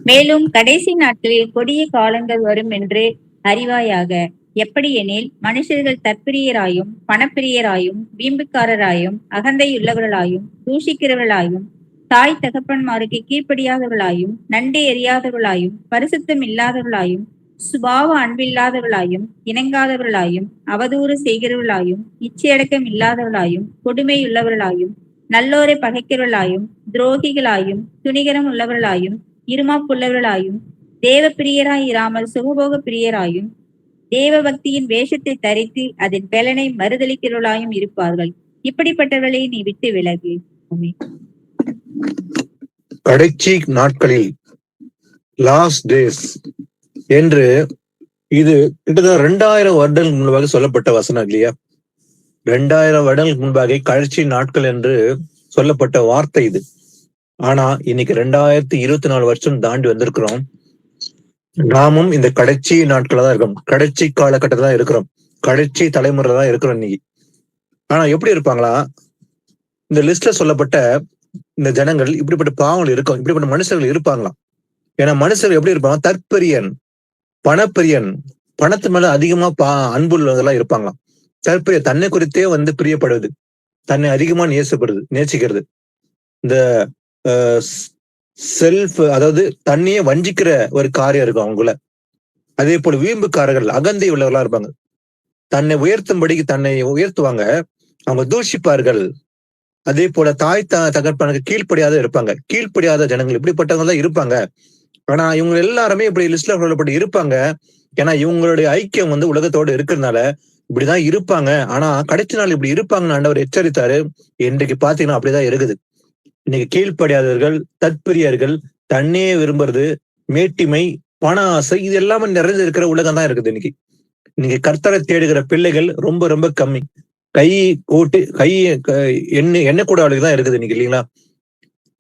மேலும் கடைசி நாட்களில் கொடிய காலங்கள் வரும் என்று அறிவாயாக. எப்படியெனில் மனுஷர்கள் தற்பிரியராயும் பணப்பிரியராயும் வீம்புக்காரராயும் அகந்தையுள்ளவர்களாயும் தூஷிக்கிறவர்களாயும் தாய் தகப்பன்மாருக்கு கீழ்ப்படியாதவர்களாயும் நன்றி எறியாதவர்களாயும் பரிசுத்தம் இல்லாதவர்களாயும் சுபாவ அன்பில்லாதவர்களாயும் இணங்காதவர்களாயும் அவதூறு செய்கிறவர்களாயும் இச்சையடக்கம் இல்லாதவர்களாயும் கொடுமையுள்ளவர்களாயும் நல்லோரை பகைக்கிறவர்களாயும் துரோகிகளாயும் துணிகரம் உள்ளவர்களாயும் இருமாப்புள்ளவர்களாயும் தேவ பிரியராய் இராமல் சுகபோக பிரியராயும் தேவ பக்தியின் வேஷத்தை தரித்து அதன் பலனை மறுதளிக்கிறவர்களாயும் இருப்பார்கள். இப்படிப்பட்டவர்களை நீ விட்டு விலகு. கடைசி நாட்களில் லாஸ்ட் டேஸ் என்று இது கிட்டத்தட்ட 2000 வருடங்களுக்கு முன்பாக சொல்லப்பட்ட வசனம் இல்லையா? 2000 வருடங்களுக்கு முன்பாக கடைசி நாட்கள் என்று சொல்லப்பட்ட வார்த்தை இது. ஆனா இன்னைக்கு 2024 வருஷம் தாண்டி வந்திருக்கிறோம். நாமும் இந்த கடைசி நாட்கள தான் இருக்கோம், கடைசி காலகட்டத்தில் தான் இருக்கிறோம், கடைசி தலைமுறை தான் இருக்கிறோம் இன்னைக்கு. ஆனா எப்படி இருப்பாங்களா? இந்த லிஸ்ட்ல சொல்லப்பட்ட இந்த ஜனங்கள் இப்படிப்பட்ட பாவங்கள் இருக்கும், இப்படிப்பட்ட மனுஷர்கள் இருப்பாங்களாம். ஏன்னா மனுஷர்கள் எப்படி இருப்பாங்க? தற்பெரியன், பணப்பிரியன், பணத்து மேல அதிகமா அன்புள்ளவங்கெல்லாம் இருப்பாங்களாம். தற்பெரிய, தன்னை குறித்தே பிரியப்படுவது, தன்னை அதிகமா நேசிக்கிறது, இந்த செல்ஃப், அதாவது தன்னையே வஞ்சிக்கிற ஒரு காரியம் இருக்கும் அவங்கள. அதே போல வீம்புக்காரர்கள், அகந்தை உள்ளவர்களா இருப்பாங்க, தன்னை உயர்த்தும்படிக்கு தன்னை உயர்த்துவாங்க, அவங்க தூஷிப்பார்கள். அதே போல தாய் தகப்பனுக்கு கீழ்ப்படியாத இருப்பாங்க, கீழ்ப்படியாத ஜனங்கள் இப்படிப்பட்டவங்க தான் இருப்பாங்க. ஆனா இவங்க எல்லாருமே இப்படி லிஸ்ட்ல சொல்லப்பட்டு இருப்பாங்க. ஏன்னா இவங்களுடைய ஐக்கியம் உலகத்தோடு இருக்கிறதுனால இப்படிதான் இருப்பாங்க. ஆனா கடைசி நாள் இப்படி இருப்பாங்கன்னு ஆண்டவர் எச்சரித்தாரு. இன்றைக்கு பாத்தீங்கன்னா அப்படிதான் இருக்குது. இன்னைக்கு கீழ்ப்படியாதவர்கள், தற்பிரியர்கள், தன்னே விரும்புறது, மேட்டிமை, பண ஆசை, இது எல்லாமே நிறைஞ்சு இருக்கிற உலகம் தான் இருக்குது இன்னைக்கு. இன்னைக்கு கர்த்தரை தேடுகிற பிள்ளைகள் ரொம்ப ரொம்ப கம்மி. கை எண்ண கூட அவளுக்கு தான் இருக்குது இன்னைக்கு, இல்லைங்களா?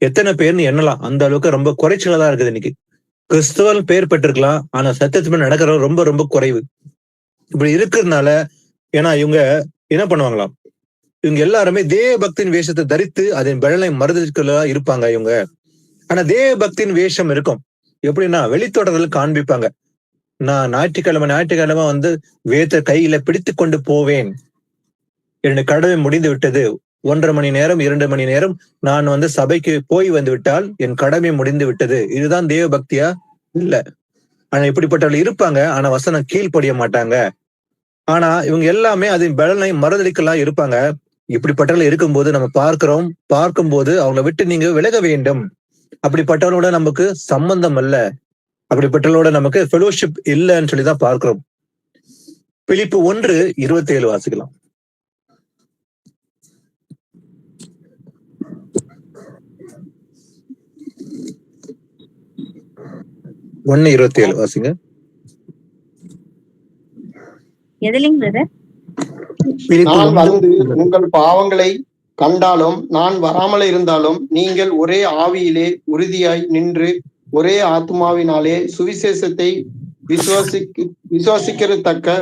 எத்தனை பேர்னு எண்ணலாம், அந்த அளவுக்கு ரொம்ப குறைச்சலா தான் இருக்குது இன்னைக்கு. கிறிஸ்துவல் பேர் பெற்றிருக்கலாம், ஆனா சத்தியத்துமே நடக்கிறது ரொம்ப ரொம்ப குறைவு. இப்படி இருக்கிறதுனால ஏன்னா இவங்க என்ன பண்ணுவாங்களாம், இவங்க எல்லாருமே தேவ பக்தியின் வேஷத்தை தரித்து அதன் பலனை மறுதலிக்கிறதா இருப்பாங்க இவங்க. ஆனா தேவ பக்தியின் வேஷம் இருக்கும் எப்படின்னா, வெளித்தோட்டத்தில் காண்பிப்பாங்க. நான் ஞாயிற்றுக்கிழமை வேத கையில பிடித்து கொண்டு போவேன், என்னுடைய கடமை முடிந்து விட்டது, 1.5 மணி நேரம் 2 மணி நேரம் நான் சபைக்கு போய் விட்டால் என் கடமை முடிந்து விட்டது. இதுதான் தேவ பக்தியா? இல்ல. ஆனா இப்படிப்பட்டவர்கள் இருப்பாங்க, ஆனா வசனம் கீழ்ப்படிய மாட்டாங்க. ஆனா இவங்க எல்லாமே அதன் பலனை மறுதலிக்கலாம் இருப்பாங்க. இப்படிப்பட்டவர்கள் இருக்கும்போது நம்ம பார்க்கும்போது அவங்களை விட்டு நீங்க விலக வேண்டும். அப்படிப்பட்டவர்களோட நமக்கு சம்பந்தம் அல்ல, அப்படிப்பட்டவர்களோட நமக்கு ஃபெலோஷிப் இல்லைன்னு சொல்லிதான் பார்க்கிறோம். பிலிப்பு 1:27 வாசிக்கலாம். 1:27 வாசிங்க. எதிலிங் பிரதர்? நான் வந்து உங்கள் பாவங்களை கண்டாலும் நான் வராமல் இருந்தாலும் நீங்கள் ஒரே ஆவியிலே உறுதியாய் நின்று ஒரே ஆத்மாவினாலே சுவிசேஷத்தை விசுவாசிக்கிறதக்க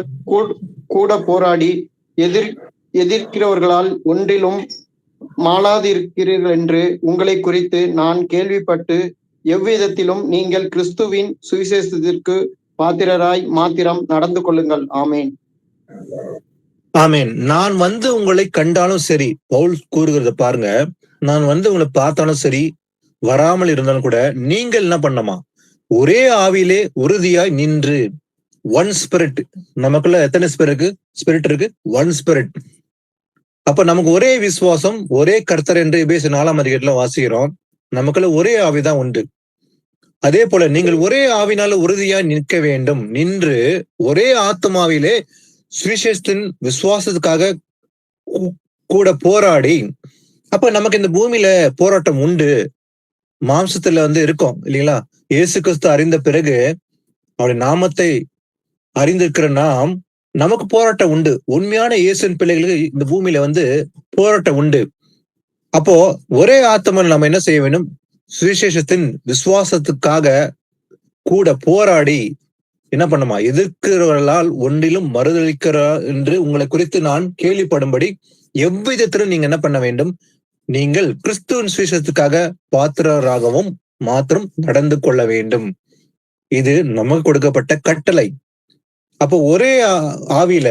கூட போராடி எதிர்க்கிறவர்களால் ஒன்றிலும் மாளாதிருக்கிறீர்கள் என்று உங்களை குறித்து நான் கேள்விப்பட்டு எவ்விதத்திலும் நீங்கள் கிறிஸ்துவின் சுவிசேஷத்திற்கு பாத்திரராய் மாத்திரம் நடந்து கொள்ளுங்கள். ஆமேன். ஆமேன். நான் உங்களை கண்டாலும் சரி, பவுல் கூறுகிறத பாருங்க, நான் உங்களை பார்த்தாலும் சரி, வராமல் இருந்தாலும் கூட நீங்கள் என்ன பண்ணமா, ஒரே ஆவியிலே உறுதியாய் நின்று, ஒன் ஸ்பிரிட். நமக்குள்ள எத்தனை ஸ்பிரிட் இருக்கு? One spirit. அப்ப நமக்கு ஒரே விசுவாசம், ஒரே கர்த்தர் என்று எபேசியர் 4ஆம் அதிகாரத்துல வாசிக்கிறோம். நமக்குள்ள ஒரே ஆவிதான் உண்டு. அதே போல நீங்கள் ஒரே ஆவினால உறுதியாய் நிற்க வேண்டும், நின்று ஒரே ஆத்மாவிலே சுவிசேஷத்தின் விசுவாசத்துக்காக கூட போராடி. அப்ப நமக்கு இந்த பூமியில போராட்டம் உண்டு, மாம்சத்துல இருக்கோம் இல்லைங்களா? இயேசு கிறிஸ்து அறிந்த பிறகு, அவருடைய நாமத்தை அறிந்திருக்கிற நாம், நமக்கு போராட்டம் உண்டு. உண்மையான இயேசுவின் பிள்ளைகளுக்கு இந்த பூமியில போராட்டம் உண்டு. அப்போ ஒரே ஆத்மாவில் நம்ம என்ன செய்ய வேண்டும்? சுவிசேஷத்தின் விசுவாசத்துக்காக கூட போராடி என்ன பண்ணுமா, எதிர்க்கிறவர்களால் ஒன்றிலும் மறுதளிக்கிறார் என்று உங்களை குறித்து நான் கேள்விப்படும்படி எவ்விதத்திலும் நீங்க என்ன பண்ண வேண்டும்? நீங்கள் கிறிஸ்துவின் சுவிசேஷத்துக்காக பாத்திரராகவும் மாத்திரம் நடந்து கொள்ள வேண்டும். இது நமக்கு கொடுக்கப்பட்ட கட்டளை. அப்போ ஒரே ஆவியில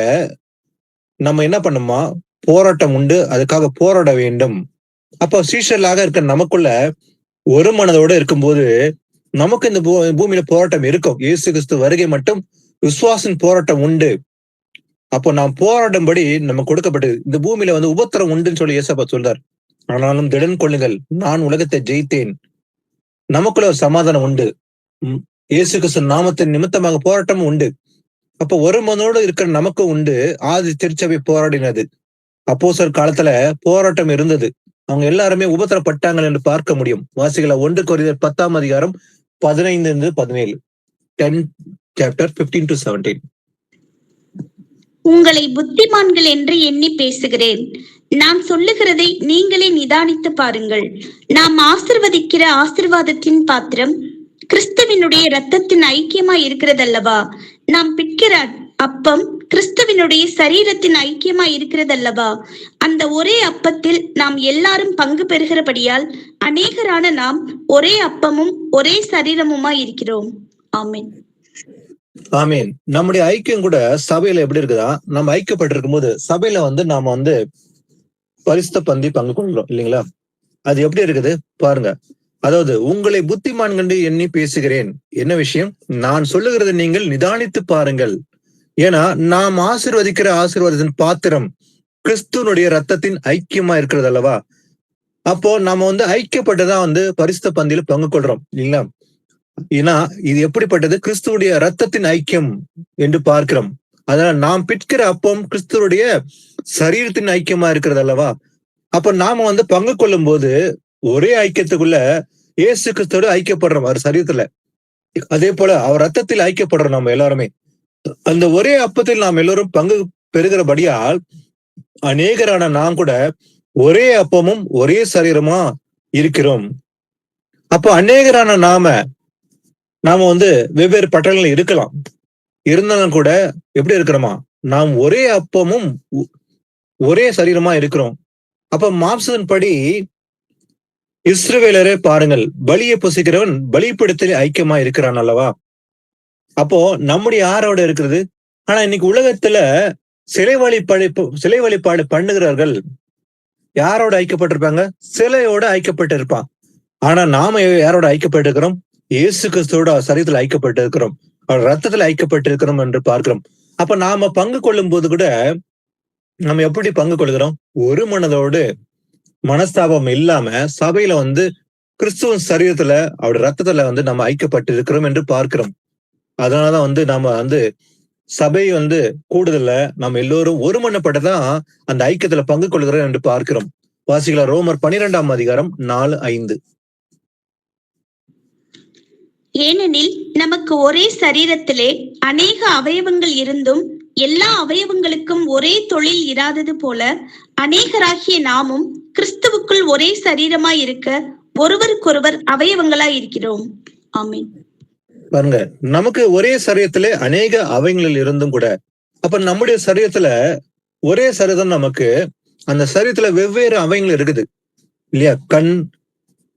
நம்ம என்ன பண்ணுமா, போராட்டம் உண்டு, அதுக்காக போராட வேண்டும். அப்போ சீஷர்களாக இருக்க நமக்குள்ள ஒரு மனதோட இருக்கும்போது நமக்கு இந்த பூமியில போராட்டம் இருக்கும். இயேசு கிறிஸ்து வருகை மட்டும் விசுவாசின் போராட்டம் உண்டு. அப்போ நாம் போராடும்படி நம்ம கொடுக்கப்பட்டது. இந்த பூமியில வந்து உபத்திரம் உண்டுன்னு சொல்லி இயேசப்பா சொல்றார். ஆனாலும் திடன் கொள்ளுங்கள், நான் உலகத்தை ஜெயித்தேன். நமக்குள்ள ஒரு சமாதானம் உண்டு. இயேசு கிறிஸ்து நாமத்தின் நிமித்தமாக போராட்டமும் உண்டு. அப்ப ஒரு மனோடு இருக்கிற நமக்கும் உண்டு. ஆதி திருச்சபை போராடினது. அப்போஸ்தலர் காலத்துல போராட்டம் இருந்தது. அவங்க எல்லாருமே உபத்திரப்பட்டாங்க என்று பார்க்க முடியும். வாசிகள 1 கொரிந்தியர் 10ஆம் அதிகாரம் 15-17. 10 chapter 15-17. உங்களை புத்திமான்கள் என்று எண்ணி பேசுகிறேன். நான் சொல்லுகிறதை நீங்களே நிதானித்து பாருங்கள். நாம் ஆசிர்வதிக்கிற ஆசிர்வாதத்தின் பாத்திரம் கிறிஸ்துவினுடைய இரத்தத்தின் ஐக்கியமா இருக்கிறதல்லவா? நாம் பிற்கிற அப்பம் கிறிஸ்துவினுடைய சரீரத்தின் ஐக்கியமா இருக்கிறதல்லவா? அந்த ஒரே அப்பத்தில் நாம் எல்லாரும் பங்கு பெறுகிறபடியால் அநேகரான நாம் ஒரே அப்பமும் ஒரே சரீரமுமா இருக்கிறோம். ஆமென். ஆமீன். நம்முடைய ஐக்கியம் கூட சபையில எப்படி இருக்குதா, நம்ம ஐக்கியப்பட்டிருக்கும் போது சபையில வந்து நாம வந்து பரிசுத்த பந்தி பங்கு கொள்றோம் இல்லைங்களா? அது எப்படி இருக்குது பாருங்க. அதாவது உங்களை புத்திமான் கண்டு எண்ணி பேசுகிறேன். என்ன விஷயம்? நான் சொல்லுகிறதை நீங்கள் நிதானித்து பாருங்கள். ஏன்னா நாம் ஆசீர்வதிக்கிற ஆசீர்வாதத்தின் பாத்திரம் கிறிஸ்துவனுடைய ரத்தத்தின் ஐக்கியமா இருக்கிறது அல்லவா? அப்போ நாம வந்து ஐக்கியப்பட்டதான் வந்து பரிசுத்த பந்தியில பங்கு கொள்றோம் இல்லைங்களா? ஏன்னா இது எப்படிப்பட்டது? கிறிஸ்துவுடைய ரத்தத்தின் ஐக்கியம் என்று பார்க்கிறோம். அதனால நாம் பிற்கிற அப்பம் கிறிஸ்துவனுடைய சரீரத்தின் ஐக்கியமா இருக்கிறது அல்லவா? அப்ப நாம வந்து பங்கு கொள்ளும் போது ஒரே ஐக்கியத்துக்குள்ள இயேசு கிறிஸ்துவோட ஐக்கியப்படுறோம் அவர் சரீரத்துல. அதே போல அவர் ரத்தத்தில் ஐக்கியப்படுறோம் நம்ம எல்லாருமே. அந்த ஒரே அப்பத்தில் நாம் எல்லோரும் பங்கு பெறுகிறபடியால் அநேகரான நாம் கூட ஒரே அப்பமும் ஒரே சரீரமா இருக்கிறோம். அப்போ அநேகரான நாம வந்து வெவ்வேறு பட்டணங்கள் இருக்கலாம். இருந்தாலும் கூட எப்படி இருக்கிறோமா, நாம் ஒரே அப்பமும் ஒரே சரீரமா இருக்கிறோம். அப்ப மாம்சத்தின் படி இஸ்ரவேலரே பாருங்கள், பலியை புசிக்கிறவன் பலிபீடத்தில் ஐக்கியமா இருக்கிறான் அல்லவா? அப்போ நம்முடைய யாரோட இருக்கிறது? ஆனா இன்னைக்கு உலகத்துல சிலை வழிபாடு பண்ணுகிறார்கள். யாரோட ஐக்கியப்பட்டிருப்பாங்க? சிலையோட ஐக்கியப்பட்டு இருப்பான். ஆனா நாம யாரோட ஐக்கியப்பட்டிருக்கிறோம்? இயேசு கிறிஸ்துவோட சரீரத்தில் ஐக்கியப்பட்டு இருக்கிறோம், அவர் ரத்தத்துல ஐக்கியப்பட்டு இருக்கிறோம் என்று பார்க்கிறோம். அப்ப நாம பங்கு கொள்ளும் போது கூட நம்ம எப்படி பங்கு கொள்கிறோம்? ஒரு மனதோடு, மனஸ்தாபம் இல்லாம சபையில வந்து கிறிஸ்துவ சரீரத்துல அவருடைய ரத்தத்துல வந்து நம்ம ஐக்கியப்பட்டு இருக்கிறோம் என்று பார்க்கிறோம். அதனாலதான் வந்து நாம வந்து சபை வந்து கூடுதல்ல நம்ம எல்லோரும் ஒருமனப்பட்டதான் அந்த ஐக்கியத்துல பங்கு கொள்கிறோம் என்று பார்க்கிறோம். வாசிகள ரோமர் 12ஆம் அதிகாரம் 4-5. ஏனெனில் நமக்கு ஒரே சரீரத்திலே அநேக அவயவங்கள் இருந்தும் எல்லா அவயவங்களுக்கும் ஒரே தொழில் இராதது போல அநேகராகிய நாமும் கிறிஸ்துவுக்குள் ஒரே சரீரமாய் இருக்க ஒருவருக்கொருவர் அவயவங்களாய் இருக்கிறோம். ஆமென். பாருங்க, நமக்கு ஒரே சரீரத்திலே அநேக அவயங்கள் இருந்தும் கூட, அப்ப நம்முடைய சரீரத்துல ஒரே சரீரம், நமக்கு அந்த சரீரத்துல வெவ்வேறு அவயங்கள் இருக்குது இல்லையா? கண்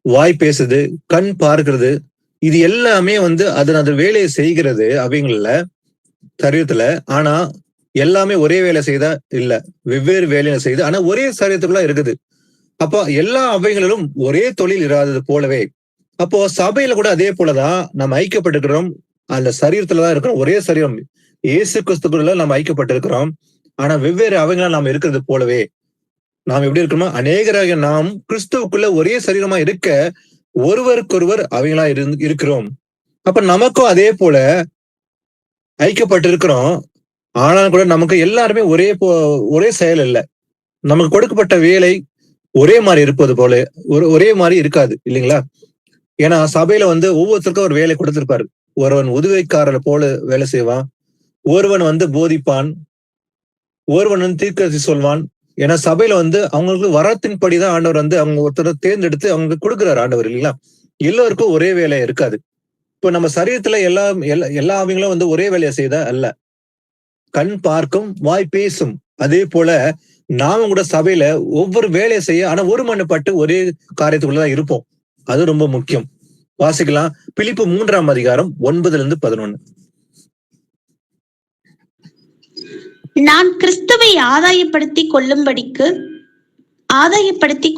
வாய் பேசுது, கண் பார்க்கிறது, இது எல்லாமே வந்து அது வேலையை செய்கிறது அவயங்கள்ல சரீரத்துல. ஆனா எல்லாமே ஒரே வேலை செய்தா இல்ல, வெவ்வேறு வேலையை செய்து, ஆனா ஒரே சரீரத்துக்குள்ள இருக்குது. அப்போ எல்லா அவயங்களிலும் ஒரே தொழில் இராதது போலவே அப்போ சபையில கூட அதே போலதான் நம்ம ஐக்கியப்பட்டிருக்கிறோம். அந்த சரீரத்துலதான் இருக்கிறோம், ஒரே சரீரம் இயேசு கிறிஸ்துக்குள்ள நம்ம ஐக்கியப்பட்டிருக்கிறோம். ஆனா வெவ்வேறு அவயங்களா நாம் இருக்கிறது போலவே நாம் எப்படி இருக்கிறோமோ அநேகராக நாம் கிறிஸ்துவுக்குள்ள ஒரே சரீரமா இருக்க ஒருவருக்கொருவர் அவங்களா இருக்கிறோம். அப்ப நமக்கும் அதே போல ஐக்கியப்பட்டிருக்கிறோம். ஆனாலும் கூட நமக்கு எல்லாருமே ஒரே செயல் இல்லை. நமக்கு கொடுக்கப்பட்ட வேலை ஒரே மாதிரி இருப்பது போல ஒரே மாதிரி இருக்காது இல்லைங்களா? ஏன்னா சபையில வந்து ஒவ்வொருத்தருக்கும் ஒரு வேலை கொடுத்திருப்பாரு. ஒருவன் உதவிக்காரர் போல வேலை செய்வான், ஒருவன் வந்து போதிப்பான், ஒருவன் வந்து தீர்க்கதரிசி சொல்வான். ஏன்னா சபையில வந்து அவங்களுக்கு வரத்தின் படிதான் ஆண்டவர் வந்து அவங்க ஒருத்தரை தேர்ந்தெடுத்து அவங்க கொடுக்குறாரு ஆண்டவர் இல்லைங்களா? எல்லோருக்கும் ஒரே வேலை இருக்காது. இப்ப நம்ம சரீரத்துல எல்லா அவங்களும் வந்து ஒரே வேலையை செய்தா அல்ல. கண் பார்க்கும், வாய் பேசும். அதே போல நாமும் கூட சபையில ஒவ்வொரு வேலையை செய்ய, ஆனா ஒரு மனப்பட்டு ஒரே காரியத்துக்குள்ளதான் இருப்போம். அது ரொம்ப முக்கியம். வாசிக்கலாம், பிலிப்பு 3ஆம் அதிகாரம் 9-11. நான் கிறிஸ்துவை ஆதாயப்படுத்திக்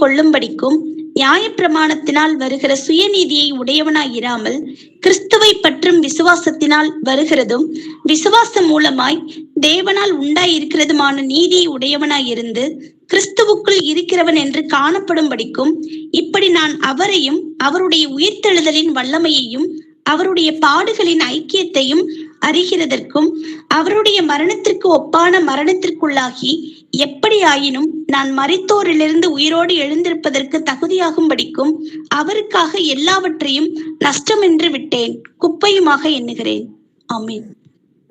கொள்ளும்படிக்கும் நியாயப்பிரமாணத்தினால் வருகிற சுயநீதியை உடையவனாயிராமல் கிறிஸ்துவை பற்றும் விசுவாசத்தினால் வருகிறதும் விசுவாசம் மூலமாய் தேவனால் உண்டாயிருக்கிறதுமான நீதியை உடையவனாயிருந்து கிறிஸ்துவுக்குள் இருக்கிறவன் என்று காணப்படும்படிக்கும் இப்படி நான் அவரையும் அவருடைய உயிர்த்தெழுதலின் வல்லமையையும் அவருடைய பாடுகளின் ஐக்கியத்தையும் அறிகிறதற்கும் அவருடைய மரணத்திற்கு ஒப்பான மரணத்திற்குள்ளாகி எப்படி ஆயினும் நான் மரித்தோரிலிருந்து உயிரோடு எழுந்திருப்பதற்கு தகுதியாகும்படிக்கும் அவருக்காக எல்லாவற்றையும் நஷ்டம் என்று விட்டேன், குப்பையுமாக எண்ணுகிறேன். ஆமீன்.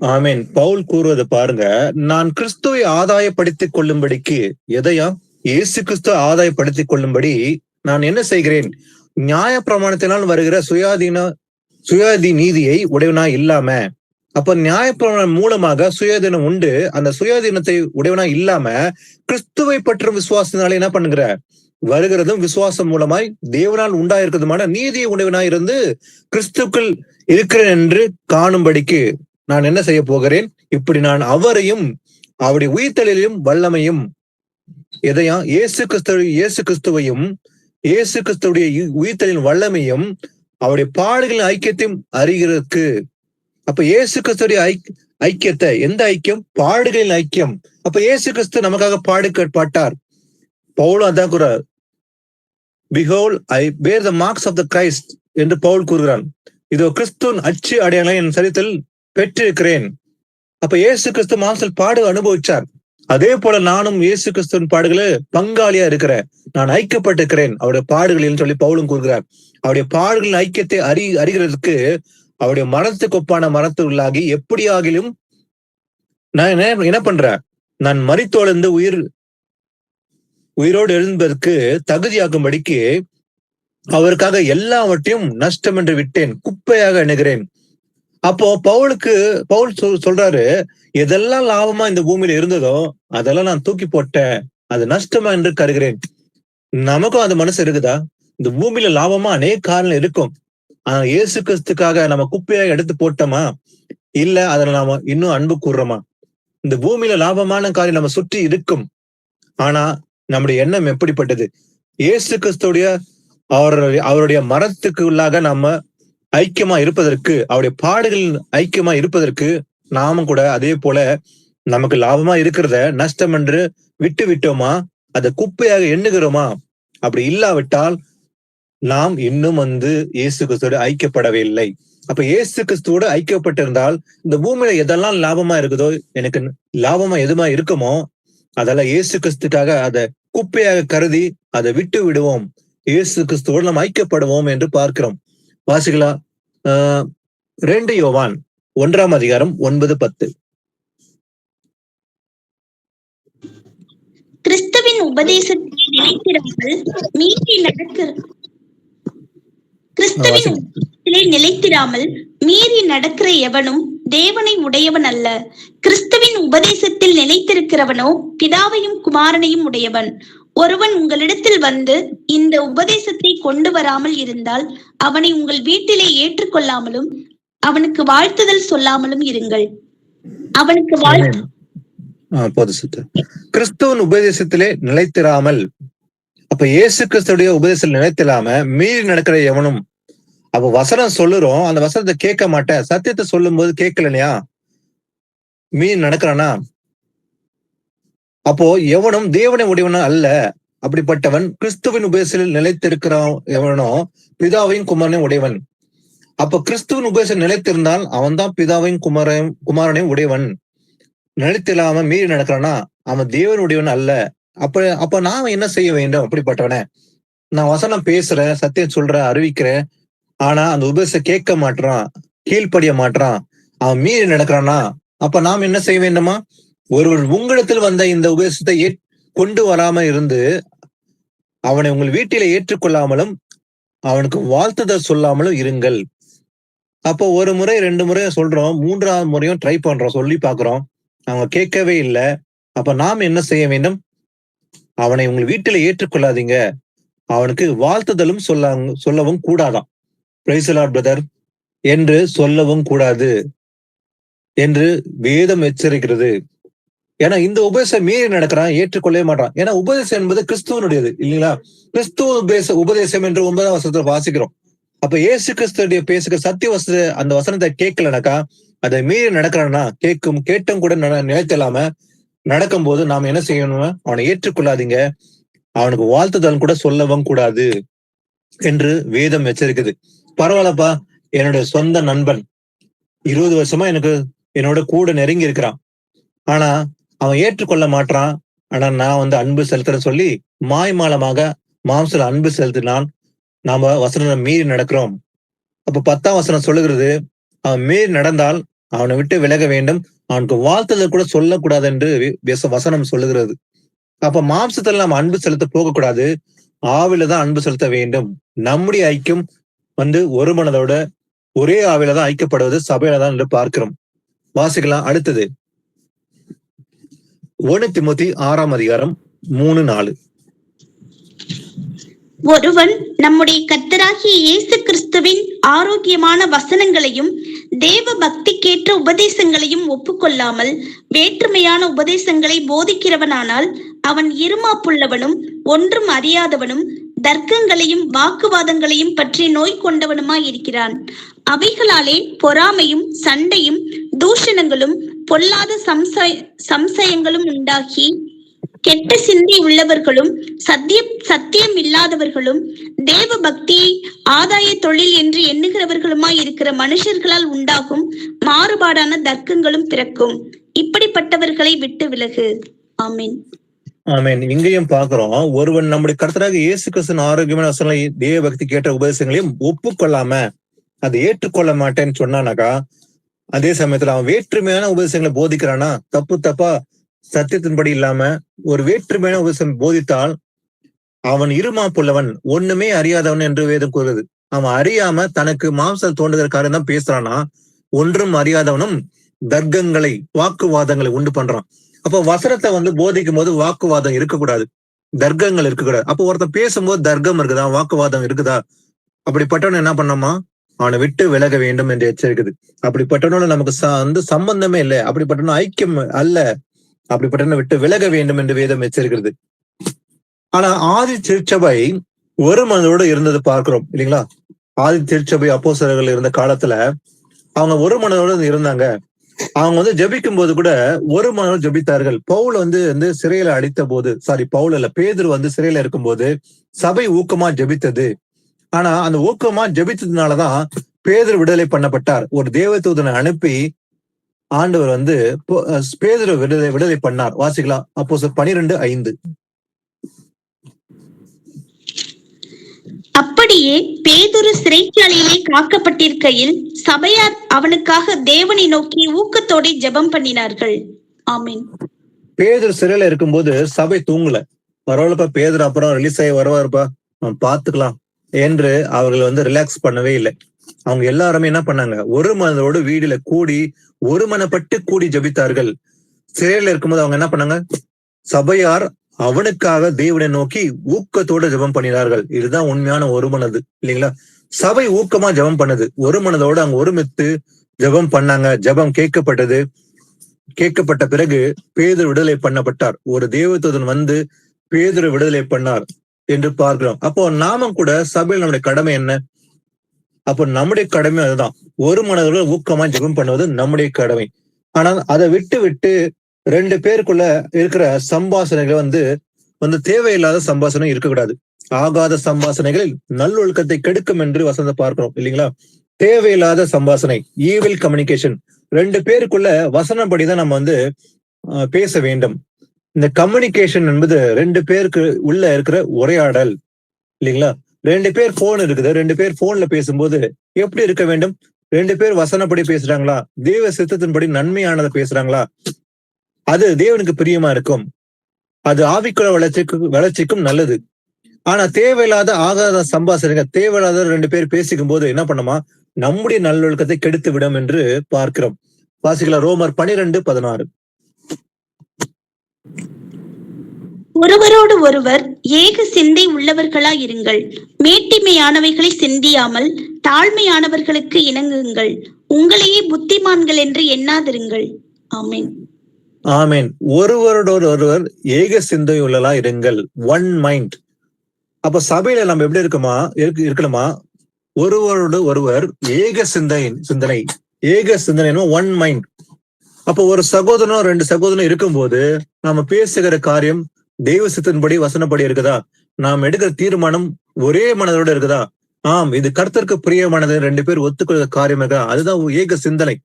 ஆமீன். பவுல் கூறுவது பாருங்க, நான் கிறிஸ்துவை ஆதாயப்படுத்திக் கொள்ளும்படிக்கு எதையா? இயேசு கிறிஸ்துவை ஆதாயப்படுத்திக் கொள்ளும்படி நான் என்ன செய்கிறேன்? நியாய பிரமாணத்தினால் வருகிற சுயாதி நீதியை உடையவனா இல்லாம, அப்ப நியாயப்பிரமாணம் மூலமாக சுயாதீனம் உண்டு. அந்த சுயாதீனத்தை உடையவனா இல்லாம கிறிஸ்துவை பற்றும் விசுவாசத்தினால என்ன பண்ணுகிற வருகிறதும் விசுவாசம் மூலமாய் தேவனால் உண்டாயிருக்கிறதுமான நீதியை உடையவனாய் இருந்து கிறிஸ்துக்குள் இருக்கிறேன் என்று காணும்படிக்கு நான் என்ன செய்ய போகிறேன்? இப்படி நான் அவரையும் அவருடைய உயிர்த்தெழுதலையும் வல்லமையும் எதையா? இயேசு கிறிஸ்துவையும் இயேசு கிறிஸ்துடைய உயிர்த்தெழுதலின் வல்லமையும் அவருடைய பாடுகளின் ஐக்கியத்தையும் அறிகிறதுக்கு. அப்ப இயேசு கிறிஸ்துடைய ஐக்கியத்தை, எந்த ஐக்கியம்? பாடுகளின் ஐக்கியம். அப்ப இயேசு கிறிஸ்து நமக்காக பாடுபட்டார். பவுலும் அதான் கூறார், behold I bear the marks of the Christ என்று பவுல் கூறுகிறான். இதோ கிறிஸ்துவின் அச்சு அடையாளம் என் சரீரத்தில் பெற்றிருக்கிறேன். அப்ப இயேசு கிறிஸ்து மாம்சத்தில் பாடு அனுபவிச்சார். அதே போல நானும் இயேசு கிறிஸ்துவின் பாடுகளை பங்காளியா இருக்கிறேன், நான் ஐக்கியப்பட்டிருக்கிறேன் அவருடைய பாடுகளில் சொல்லி பவுலும் கூறுகிறார். அவருடைய பாடுகளின் ஐக்கியத்தை அறிகிறதுக்கு அவருடைய மரணத்துக்கு ஒப்பான மரணத்துள்ளாகி எப்படியாகிலும் நான் என்ன பண்றேன்? நான் மரித்தோழ்ந்து உயிரோடு எழுந்ததற்கு தகுதியாக்கும்படிக்கு அவருக்காக எல்லாவற்றையும் நஷ்டம் என்று விட்டேன், குப்பையாக எண்ணுகிறேன். அப்போ பவுல் சொல்றாரு, எதெல்லாம் லாபமா இந்த பூமியில இருந்ததோ அதெல்லாம் நான் தூக்கி போட்டேன், அது நஷ்டமா என்று கருகிறேன். நமக்கும் அந்த மனசு இருக்குதா? இந்த பூமியில லாபமா அநேக காரணம் இருக்கும். ஆனா இயேசு கிறிஸ்துக்காக நம்ம குப்பையாக எடுத்து போட்டோமா? இல்ல அதுல நாம இன்னும் அன்பு கூறுறோமா? இந்த பூமியில லாபமான காரியம் நம்ம சுற்றி இருக்கும். ஆனா நம்முடைய எண்ணம் எப்படிப்பட்டது? இயேசு கிறிஸ்துடைய அவருடைய மரணத்துக்கு உள்ளாக நம்ம ஐக்கியமா இருப்பதற்கு, அவருடைய பாடுகளில் ஐக்கியமா இருப்பதற்கு நாமும் கூட அதே போல நமக்கு லாபமா இருக்கிறத நஷ்டம் என்று விட்டு விட்டோமா? அதை குப்பையாக எண்ணுகிறோமா? அப்படி இல்லாவிட்டால் நாம் இன்னும் இயேசு கிறிஸ்துவோடு ஐக்கியப்படவே இல்லை. அப்ப இயேசு கிறிஸ்துவோடு ஐக்கியப்பட்டிருந்தால் இந்த பூமியில எதெல்லாம் லாபமா இருக்குதோ, எனக்கு லாபமா எதுமா இருக்குமோ அதெல்லாம் இயேசு கிறிஸ்துக்காக அதை குப்பையாக கருதி அதை விட்டு விடுவோம், இயேசு கிறிஸ்துவோடு நாம் ஐக்கியப்படுவோம் என்று பார்க்கிறோம். வாசிகளா 2 யோவான் 1:9-10. கிறிஸ்துவின் உபதேசத்தை நிலைத்திராமல் மீறி நடக்கிற எவனும் தேவனை உடையவன் அல்ல. கிறிஸ்துவின் உபதேசத்தில் நிலைத்திருக்கிறவனோ பிதாவையும் குமாரனையும் உடையவன். ஒருவன் உங்களிடத்தில் வந்து இந்த உபதேசத்தை கொண்டு வராமல் இருந்தால் அவனை உங்கள் வீட்டிலே ஏற்றுக்கொள்ளாமலும் அவனுக்கு வாழ்த்துதல் சொல்லாமலும் இருங்கள். அவனுக்கு கிறிஸ்துவின் உபதேசத்திலே நிலைத்திராமல், அப்ப இயேசு கிறிஸ்துடைய உபதேசத்தில் நிலைத்திராம மீறி நடக்கிற எவனும், அப்ப வசனம் சொல்லுறோம், அந்த வசனத்தை கேட்க மாட்டேன், சத்தியத்தை சொல்லும் போது கேட்கலையா, மீறி நடக்கிறானா? அப்போ எவனும் தேவனை உடையவன அல்ல. அப்படிப்பட்டவன் கிறிஸ்துவின் உபதேசத்தில் நிலைத்திருக்கிறான் எவனோ பிதாவையும் குமாரனையும் உடையவன். அப்ப கிறிஸ்துவின் உபதேசம் நிலைத்திருந்தால் அவன் தான் பிதாவையும் குமாரனையும் உடையவன். நிலைத்தில்லாம மீறி நடக்கிறானா அவன் தேவன் உடையவன் அல்ல. அப்ப நாம என்ன செய்ய வேண்டும்? அப்படிப்பட்டவன நான் வசனம் பேசுறேன், சத்தியம் சொல்றேன், அறிவிக்கிறேன், ஆனா அந்த உபதேசம் கேட்க மாட்டான், கீழ்ப்படிய மாட்டான், அவன் மீறி நடக்கிறானா? அப்ப நாம் என்ன செய்ய வேண்டுமா? ஒருவர் உங்களிடத்தில் வந்த இந்த உபதேசத்தை கொண்டு வராம இருந்து அவனை உங்கள் வீட்டில ஏற்றுக்கொள்ளாமலும் அவனுக்கு வாழ்த்துதல் சொல்லாமலும் இருங்கள். அப்போ ஒரு முறை 2 முறை சொல்றோம், 3ஆவது முறையும் ட்ரை பண்றோம், சொல்லி பாக்குறோம், அவங்க கேட்கவே இல்லை. அப்ப நாம் என்ன செய்ய வேண்டும்? அவனை உங்கள் வீட்டில ஏற்றுக்கொள்ளாதீங்க, அவனுக்கு வாழ்த்துதலும் சொல்லவும் கூடாதாம். பிரைஸ் தி லார்ட் பிரதர் என்று சொல்லவும் கூடாது என்று வேதம் எச்சரிக்கிறது. ஏன்னா இந்த உபதேசம் மீறி நடக்கிறான், ஏற்றுக்கொள்ளவே மாட்டான். ஏன்னா உபதேசம் என்பது கிறிஸ்துவனுடையது இல்லைங்களா? கிறிஸ்துவ உபதேசம் என்று 9ஆம் வசனத்துல வாசிக்கிறோம். அப்ப இயேசு கிறிஸ்துடைய பேசுகிற சத்திய அந்த வசனத்தை கேட்கலனாக்கா, அதை மீறி நடக்கிறான்னா, கேட்டும் கூட நிலைத்தில்லாம நடக்கும் போது நாம் என்ன செய்யணும்? அவனை ஏற்றுக்கொள்ளாதீங்க, அவனுக்கு வாழ்த்துதல் கூட சொல்லவும் கூடாது என்று வேதம் எச்சரிக்குது. பரவாயில்லப்பா, என்னுடைய சொந்த நண்பன் 20 வருஷமா எனக்கு என்னோட கூட நெருங்கி இருக்கிறான், ஆனா அவன் ஏற்றுக்கொள்ள மாட்டான். ஆனா நான் அன்பு செலுத்துறேன்னு சொல்லி மாய்மாலமாக மாம்சல அன்பு செலுத்தினான். நாம வசனம் மீறி நடக்கிறோம். அப்ப 10ஆம் வசனம் சொல்லுகிறது, அவன் மீறி நடந்தால் அவனை விட்டு விலக வேண்டும், அவனுக்கு வாழ்த்துதல் கூட சொல்லக்கூடாது என்று வசனம் சொல்லுகிறது. அப்ப மாம்சத்துல நம்ம அன்பு செலுத்த போகக்கூடாது, ஆவில தான் அன்பு செலுத்த வேண்டும். நம்முடைய ஐக்கியம் ஒரு மனதோட ஒரே ஆவில தான் ஐக்கியப்படுவது சபையில தான் என்று பார்க்கிறோம். வாசிக்கலாம். அடுத்தது 1 தீமோத்தேயு 6ஆம் அதிகாரம் 3-4. ஒருவன் நம்முடைய கர்த்தராகிய இயேசு கிறிஸ்துவின் ஆரோக்கியமான வசனங்களையும் தேவ பக்திக்கேற்ற உபதேசங்களையும் ஒப்புக்கொள்ளாமல் வேற்றுமையான உபதேசங்களை போதிக்கிறவனானால் அவன் இருமாப்புள்ளவனும் ஒன்றும் அறியாதவனும் தர்க்கங்களையும் வாக்குவாதங்களையும் பற்றி நோய் கொண்டவனுமாய் இருக்கிறான். அவைகளாலே பொறாமையும் சண்டையும் தூஷணங்களும் பொல்லாத சம்சயங்களும் உண்டாகி கெட்ட சிந்தை உள்ளவர்களும் சத்தியம் இல்லாதவர்களும் தேவ பக்தியை ஆதாய தொழில் என்று எண்ணுகிறவர்களுமாய் இருக்கிற மனுஷர்களால் உண்டாகும் மாறுபாடான தர்க்கங்களும் பிறக்கும். இப்படிப்பட்டவர்களை விட்டு விலகு. ஆமென். ஆமென். இங்கேயும் பார்க்கிறோம், ஒருவன் நம்முடைய கர்த்தராக இயேசு கிறிஸ்துவின் ஆரோக்கியமான வசனங்களை தேவ பக்தி கேட்ட உபதேசங்களையும் ஒப்புக்கொள்ளாம அதை ஏற்றுக்கொள்ள மாட்டேன்னு சொன்னானாக்கா, அதே சமயத்துல அவன் வேற்றுமையான உபதேசங்களை போதிக்கிறானா, தப்பா சத்தியத்தின்படி இல்லாம ஒரு வேற்றுமையான உபதேசம் போதித்தால் அவன் இருமாப்புள்ளவன், ஒண்ணுமே அறியாதவன் என்று வேதம் கூறுகிறது. அவன் அறியாம தனக்கு மாம்சம் தோன்றுவதற்காக தான் பேசுறானா, ஒன்றும் அறியாதவனும் தர்க்கங்களை வாக்குவாதங்களை உண்டு பண்றான். அப்போ வசனத்தை போதிக்கும் போது வாக்குவாதம் இருக்கக்கூடாது, தர்க்கங்கள் இருக்கக்கூடாது. அப்போ ஒருத்தன் பேசும்போது தர்க்கம் இருக்குதா, வாக்குவாதம் இருக்குதா, அப்படிப்பட்டவன் என்ன பண்ணோமா, அவனை விட்டு விலக வேண்டும் என்று எச்சரிக்குது. அப்படிப்பட்டவனோட நமக்கு சம்பந்தமே இல்லை, அப்படிப்பட்டவன ஐக்கியம் அல்ல, அப்படிப்பட்டவனை விட்டு விலக வேண்டும் என்று வேதம் எச்சரிக்கிறது. ஆனா ஆதி திருச்சபை ஒரு மனதோடு இருந்தது பார்க்கிறோம் இல்லைங்களா? ஆதி திருச்சபை அப்போஸ்தலர்கள் இருந்த காலத்துல அவங்க ஒரு மனதோடு இருந்தாங்க. அவங்க ஜெபிக்கும் போது கூட ஒரு மனதோடு ஜெபித்தார்கள். பவுல் சிறையில அடித்த போது, பவுல் அல்ல, பேதுரு சிறையில இருக்கும் போது சபை ஊக்கமா ஜெபித்தது. ஆனா அந்த ஊக்கமா ஜெபித்ததுனாலதான் பேதுரு விடுதலை பண்ணப்பட்டார். ஒரு தேவதூதனை அனுப்பி ஆண்டவர் பேதுரு விடுதலை பண்ணார். வாசிக்கலாம். அப்போஸ்தலர் 12:5. அப்படியே பேதுரு சிறைச்சாலையிலே காக்கப்பட்டிருக்கையில் சபையார் அவனுக்காக தேவனை நோக்கி ஊக்கத்தோட ஜெபம் பண்ணினார்கள். ஆமென். பேதுரு சிறையில இருக்கும்போது சபை தூங்கல. பரவாயில்லப்பா, பேதுரு அப்புறம் ரிலீஸ் ஆகி வருவாருப்பா, பாத்துக்கலாம் என்று அவர்கள் ரிலாக்ஸ் பண்ணவே இல்லை. அவங்க எல்லாருமே என்ன பண்ணாங்க, ஒரு மனதோடு வீடுல கூடி ஒரு மனப்பட்டு கூடி ஜபித்தார்கள். சிறையில இருக்கும்போது அவங்க என்ன பண்ணாங்க, சபையார் அவனுக்காக தேவனை நோக்கி ஊக்கத்தோட ஜெபம் பண்ணினார்கள். இதுதான் உண்மையான ஒரு மனது இல்லைங்களா? சபை ஊக்கமா ஜெபம் பண்ணது, ஒரு மனதோடு அவங்க ஒருமித்து ஜெபம் பண்ணாங்க. ஜெபம் கேட்கப்பட்டது. கேட்கப்பட்ட பிறகு பேதுரு விடுதலை பண்ணப்பட்டார். ஒரு தேவதூதன் பேதுரு விடுதலை பண்ணார் என்று பார்க்கிறோம். அப்போ நாமும் கூட சபையில் நம்முடைய கடமை என்ன? அப்போ நம்முடைய கடமை அதுதான், ஒரு மனதோடு ஊக்கமா ஜெபம் பண்ணுவது நம்முடைய கடமை. ஆனால் அதை விட்டு ரெண்டு பேருக்குள்ள இருக்கிற சம்பாஷணைகள் தேவையில்லாத சம்பாஷணை இருக்கக்கூடாது. ஆகாத சம்பாஷணைகளில் நல்லொழுக்கத்தை கெடுக்கும் என்று வசனத்தை பார்க்கிறோம் இல்லைங்களா? தேவையில்லாத சம்பாஷணை, ஈவில் கம்யூனிகேஷன். ரெண்டு பேருக்குள்ள வசனப்படிதான் நம்ம பேச வேண்டும். இந்த கம்யூனிகேஷன் என்பது ரெண்டு பேருக்கு உள்ள இருக்கிற உரையாடல் இல்லைங்களா? ரெண்டு பேர் போன் இருக்குது, ரெண்டு பேர் போன்ல பேசும்போது எப்படி இருக்க வேண்டும்? ரெண்டு பேர் வசனப்படி பேசுறாங்களா, தேவ சித்தத்தின்படி நன்மையானதை பேசுறாங்களா, அது தேவனுக்கு பிரியமா இருக்கும், அது ஆவிக்குள்ள வளர்ச்சிக்கும் நல்லது. ஆனா தேவையில்லாத ஆகாத சம்பாஷணைகள், தேவையில்லாத ரெண்டு பேர் பேசிக்கும் போது என்ன பண்ணுமா, நம்முடைய நல்லொழுக்கத்தை கெடுத்து விடும் என்று பார்க்கிறோம். வாசிக்கலாம். ரோமர் 12:16. ஒருவரோடு ஒருவர் ஏக சிந்தை உள்ளவர்களாய் இருங்கள், மேட்டிமையானவைகளை சிந்தியாமல் தாழ்மையானவர்களுக்கு இணங்குங்கள், உங்களையே புத்திமான்கள் என்று எண்ணாதிருங்கள். ஆமென். ஆமேன். ஒருவர் ஏக சிந்தை உள்ளலா இருங்கள். One mind. அப்ப சபையில நம்ம எப்படி இருக்கணுமா? ஒருவர் ஏக சிந்தனை ஏக சிந்தனை ஒன் மைண்ட். அப்போ ஒரு சகோதரனோ 2 சகோதரனும் இருக்கும்போது நாம பேசுகிற காரியம் தெய்வ சித்தத்தின்படி வசனப்படி இருக்குதா? நாம் எடுக்கிற தீர்மானம் ஒரே மனதோட இருக்குதா? ஆம், இது கர்த்தருக்கு பிரியமானது, 2 பேர் ஒத்துக்கொள்கிற காரியம் இருக்கா? அதுதான் ஏக சிந்தனை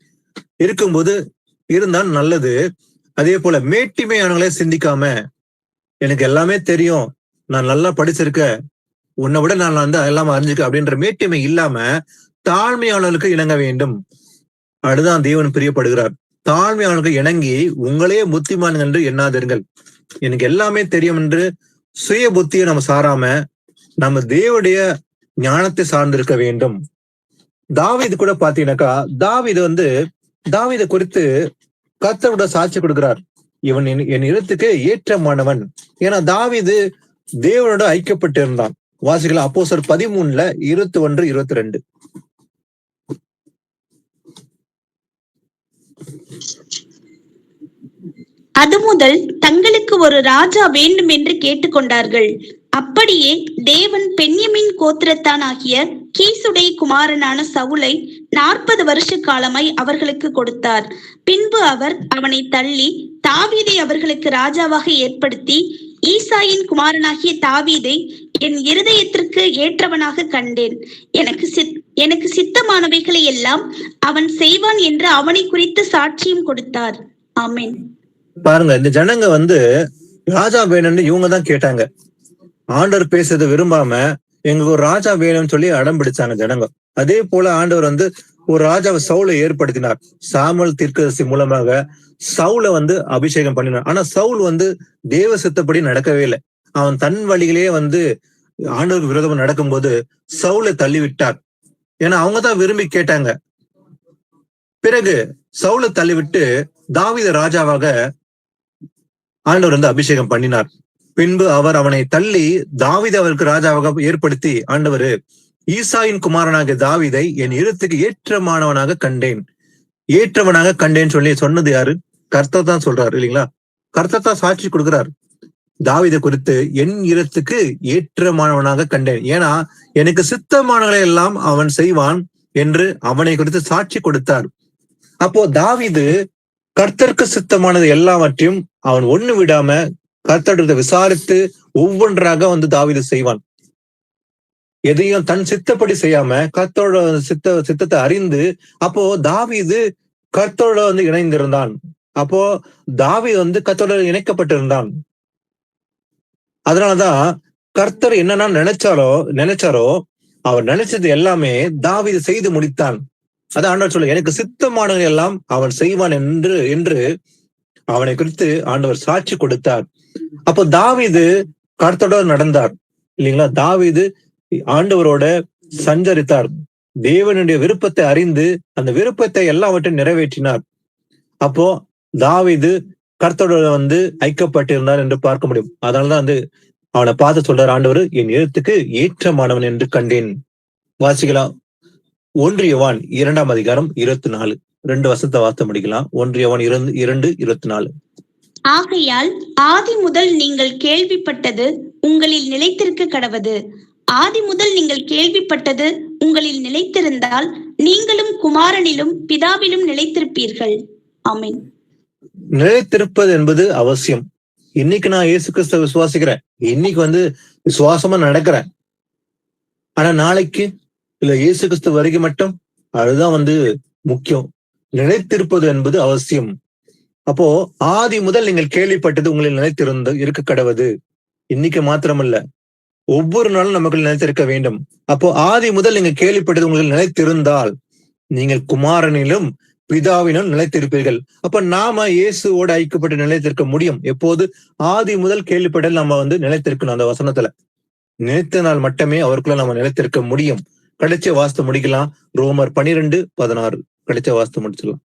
இருக்கும்போது இருந்தால் நல்லது. அதே போல மேட்டிமையானவங்களே சிந்திக்காம, எனக்கு எல்லாமே தெரியும், நான் நல்லா படிச்சிருக்க, உன்னை விட நான் வந்து எல்லாம் அறிஞ்சுக்க அப்படின்ற மேட்டிமை இல்லாம தாழ்மையாளர்களுக்கு இணங்க வேண்டும். அதுதான் தேவன் பிரியப்படுகிறார். தாழ்மையாளர்களுக்கு இணங்கி உங்களே புத்திமான் என்று எண்ணாதீர்கள், எனக்கு எல்லாமே தெரியும் என்று சுய புத்தியை நம்ம சாராம நம்ம தேவனுடைய ஞானத்தை சார்ந்திருக்க வேண்டும். தாவீது கூட பாத்தீங்கன்னாக்கா, தாவீது குறித்து கர்த்தரோட சாட்சி கொடுக்கிறார். இவன் என் இடத்துக்கு ஏற்றமானவன். ஏன்னா தாவீது தேவனோட ஐக்கியப்பட்டு இருந்தான். வாசிக்கலாம் அப்போஸ்தலர் 13 21 22. அது முதல் தங்களுக்கு ஒரு ராஜா வேண்டும் என்று கேட்டுக்கொண்டார்கள். அப்படியே தேவன் பென்யமீன் கோத்திரத்தானாகிய கீசுடைய குமாரனான சவுலை 40 வருஷ காலமாய் அவர்களுக்கு கொடுத்தார். பின்பு அவர் அவனை தள்ளி தாவீதை அவர்களுக்கு ராஜாவாக ஏற்படுத்தி, ஈசாயின் குமாரனாகிய தாவீதை என் இருதயத்திற்கு ஏற்றவனாக கண்டேன், எனக்கு சித்தமானவைகளை எல்லாம் அவன் செய்வான் என்று அவனை குறித்து சாட்சியும் கொடுத்தார். ஆமென். பாருங்க, இந்த ஜனங்க வந்து ராஜா வேணும்னு இவங்க தான் கேட்டாங்க. ஆண்டவர் பேசுறதை விரும்பாம எங்களுக்கு ஒரு ராஜா வேணும்னு சொல்லி அடம் பிடிச்சாங்க ஜனங்க. அதே போல ஆண்டவர் வந்து ஒரு ராஜாவை சவுலை ஏற்படுத்தினார். சாமுவேல் தீர்க்கதரிசி மூலமாக சவுலை வந்து அபிஷேகம் பண்ணினார். ஆனா சவுல் வந்து தேவ சித்தப்படி நடக்கவே இல்லை. அவன் தன் வழியிலேயே வந்து ஆண்டவருக்கு விரோதமா நடக்கும்போது சவுலை தள்ளி விட்டார். ஏன்னா அவங்கதான் விரும்பி கேட்டாங்க. பிறகு சவுலை தள்ளிவிட்டு தாவீதை ராஜாவாக ஆண்டவர் வந்து அபிஷேகம் பண்ணினார். பின்பு அவர் அவனை தள்ளி தாவீதை அவருக்கு ராஜாவாக ஏற்படுத்தி, ஆண்டவர் ஈசாயின் குமாரனாக தாவீதை என் இடத்துக்கு ஏற்றமானவனாக கண்டேன் சொல்லி சொன்னது யாரு? கர்த்தர் தான் சொல்றாரு இல்லைங்களா? கர்த்தர் தான் சாட்சி கொடுக்கிறார் தாவீதை குறித்து, என் இடத்துக்கு ஏற்றமானவனாக கண்டேன். ஏன்னா எனக்கு சித்தமானவர்களை எல்லாம் அவன் செய்வான் என்று அவனை குறித்து சாட்சி கொடுத்தார். அப்போ தாவீது கர்த்தருக்கு சித்தமானது எல்லாவற்றையும் அவன் ஒண்ணு விடாம கர்த்தரை விசாரித்து ஒவ்வொன்றாக வந்து தாவீது செய்வான். எதையும் தன் சித்தப்படி செய்யாம கர்த்தரோட சித்தத்தை அறிந்து, அப்போ தாவீது கர்த்தரோட வந்து இணைந்திருந்தான். அப்போ தாவீது வந்து கர்த்தரோட இணைக்கப்பட்டிருந்தான். அதனாலதான் கர்த்தர் என்னன்னா நினைச்சாரோ அவர் நினைச்சது எல்லாமே தாவீது செய்து முடித்தான். அதான் ஆண்டவர் சொல்ல, எனக்கு சித்தமானது எல்லாம் அவன் செய்வான் என்று அவனை குறித்து ஆண்டவர் சாட்சி கொடுத்தார். அப்போ தாவீது கர்த்தரோட நடந்தார் இல்லைங்களா? தாவீது ஆண்டவரோட சஞ்சரித்தார். தேவனுடைய விருப்பத்தை அறிந்து அந்த விருப்பத்தை எல்லாவற்றையும் நிறைவேற்றினார். அப்போ தாவீது கர்த்தரோட வந்து ஐக்கப்பட்டிருந்தார் என்று பார்க்க முடியும். அதனாலதான் வந்து அவனை பார்த்து சொல்றார் ஆண்டவர், என் எழுத்துக்கு ஏற்றமானவன் என்று கண்டேன். வாசிக்கலாம் 1 யோவான் 2 அதிகாரம் 24. 2 வசனத்தை வார்த்தை முடிக்கலாம். 1 யோவான் 2:24. ஆகையால் ஆதி முதல் நீங்கள் கேள்விப்பட்டது உங்களில் நிலைத்திருக்க கடவது. ஆதி முதல் நீங்கள் கேள்விப்பட்டது உங்களில் நிலைத்திருந்தால் நீங்களும் குமாரனிலும் பிதாவிலும் நிலைத்திருப்பீர்கள். ஆமென். நிலைத்திருப்பது என்பது அவசியம். இன்னைக்கு நான் இயேசு கிறிஸ்துவை விசுவாசிக்கிறேன், இன்னைக்கு வந்து விசுவாசமா நடக்கிறேன். ஆனா நாளைக்கு இல்ல இயேசு கிறிஸ்து வரைக்கும் மட்டும், அதுதான் வந்து முக்கியம். நிலைத்திருப்பது என்பது அவசியம். அப்போ ஆதி முதல் நீங்கள் கேள்விப்பட்டது உங்களில் இருக்க கடவது. இன்னைக்கு மாத்திரமல்ல, ஒவ்வொரு நாளும் நமக்கு நிலைத்திருக்க வேண்டும். அப்போ ஆதி முதல் நீங்க கேள்விப்பட்டது உங்களுக்கு நிலைத்திருந்தால் நீங்கள் குமாரனிலும் பிதாவினும் நிலைத்திருப்பீர்கள். அப்ப நாம இயேசுவோட ஐக்கப்பட்டு நிலைத்திருக்க முடியும். எப்போது? ஆதி முதல் கேள்விப்பட்டது நம்ம வந்து நிலைத்திருக்கணும். அந்த வசனத்துல நினைத்தனால் மட்டுமே அவருக்குள்ள நம்ம நிலைத்திருக்க முடியும். கடைசி வாஸ்து முடிக்கலாம். ரோமர் 12:16. கடைசி வாஸ்து முடிச்சிடலாம்.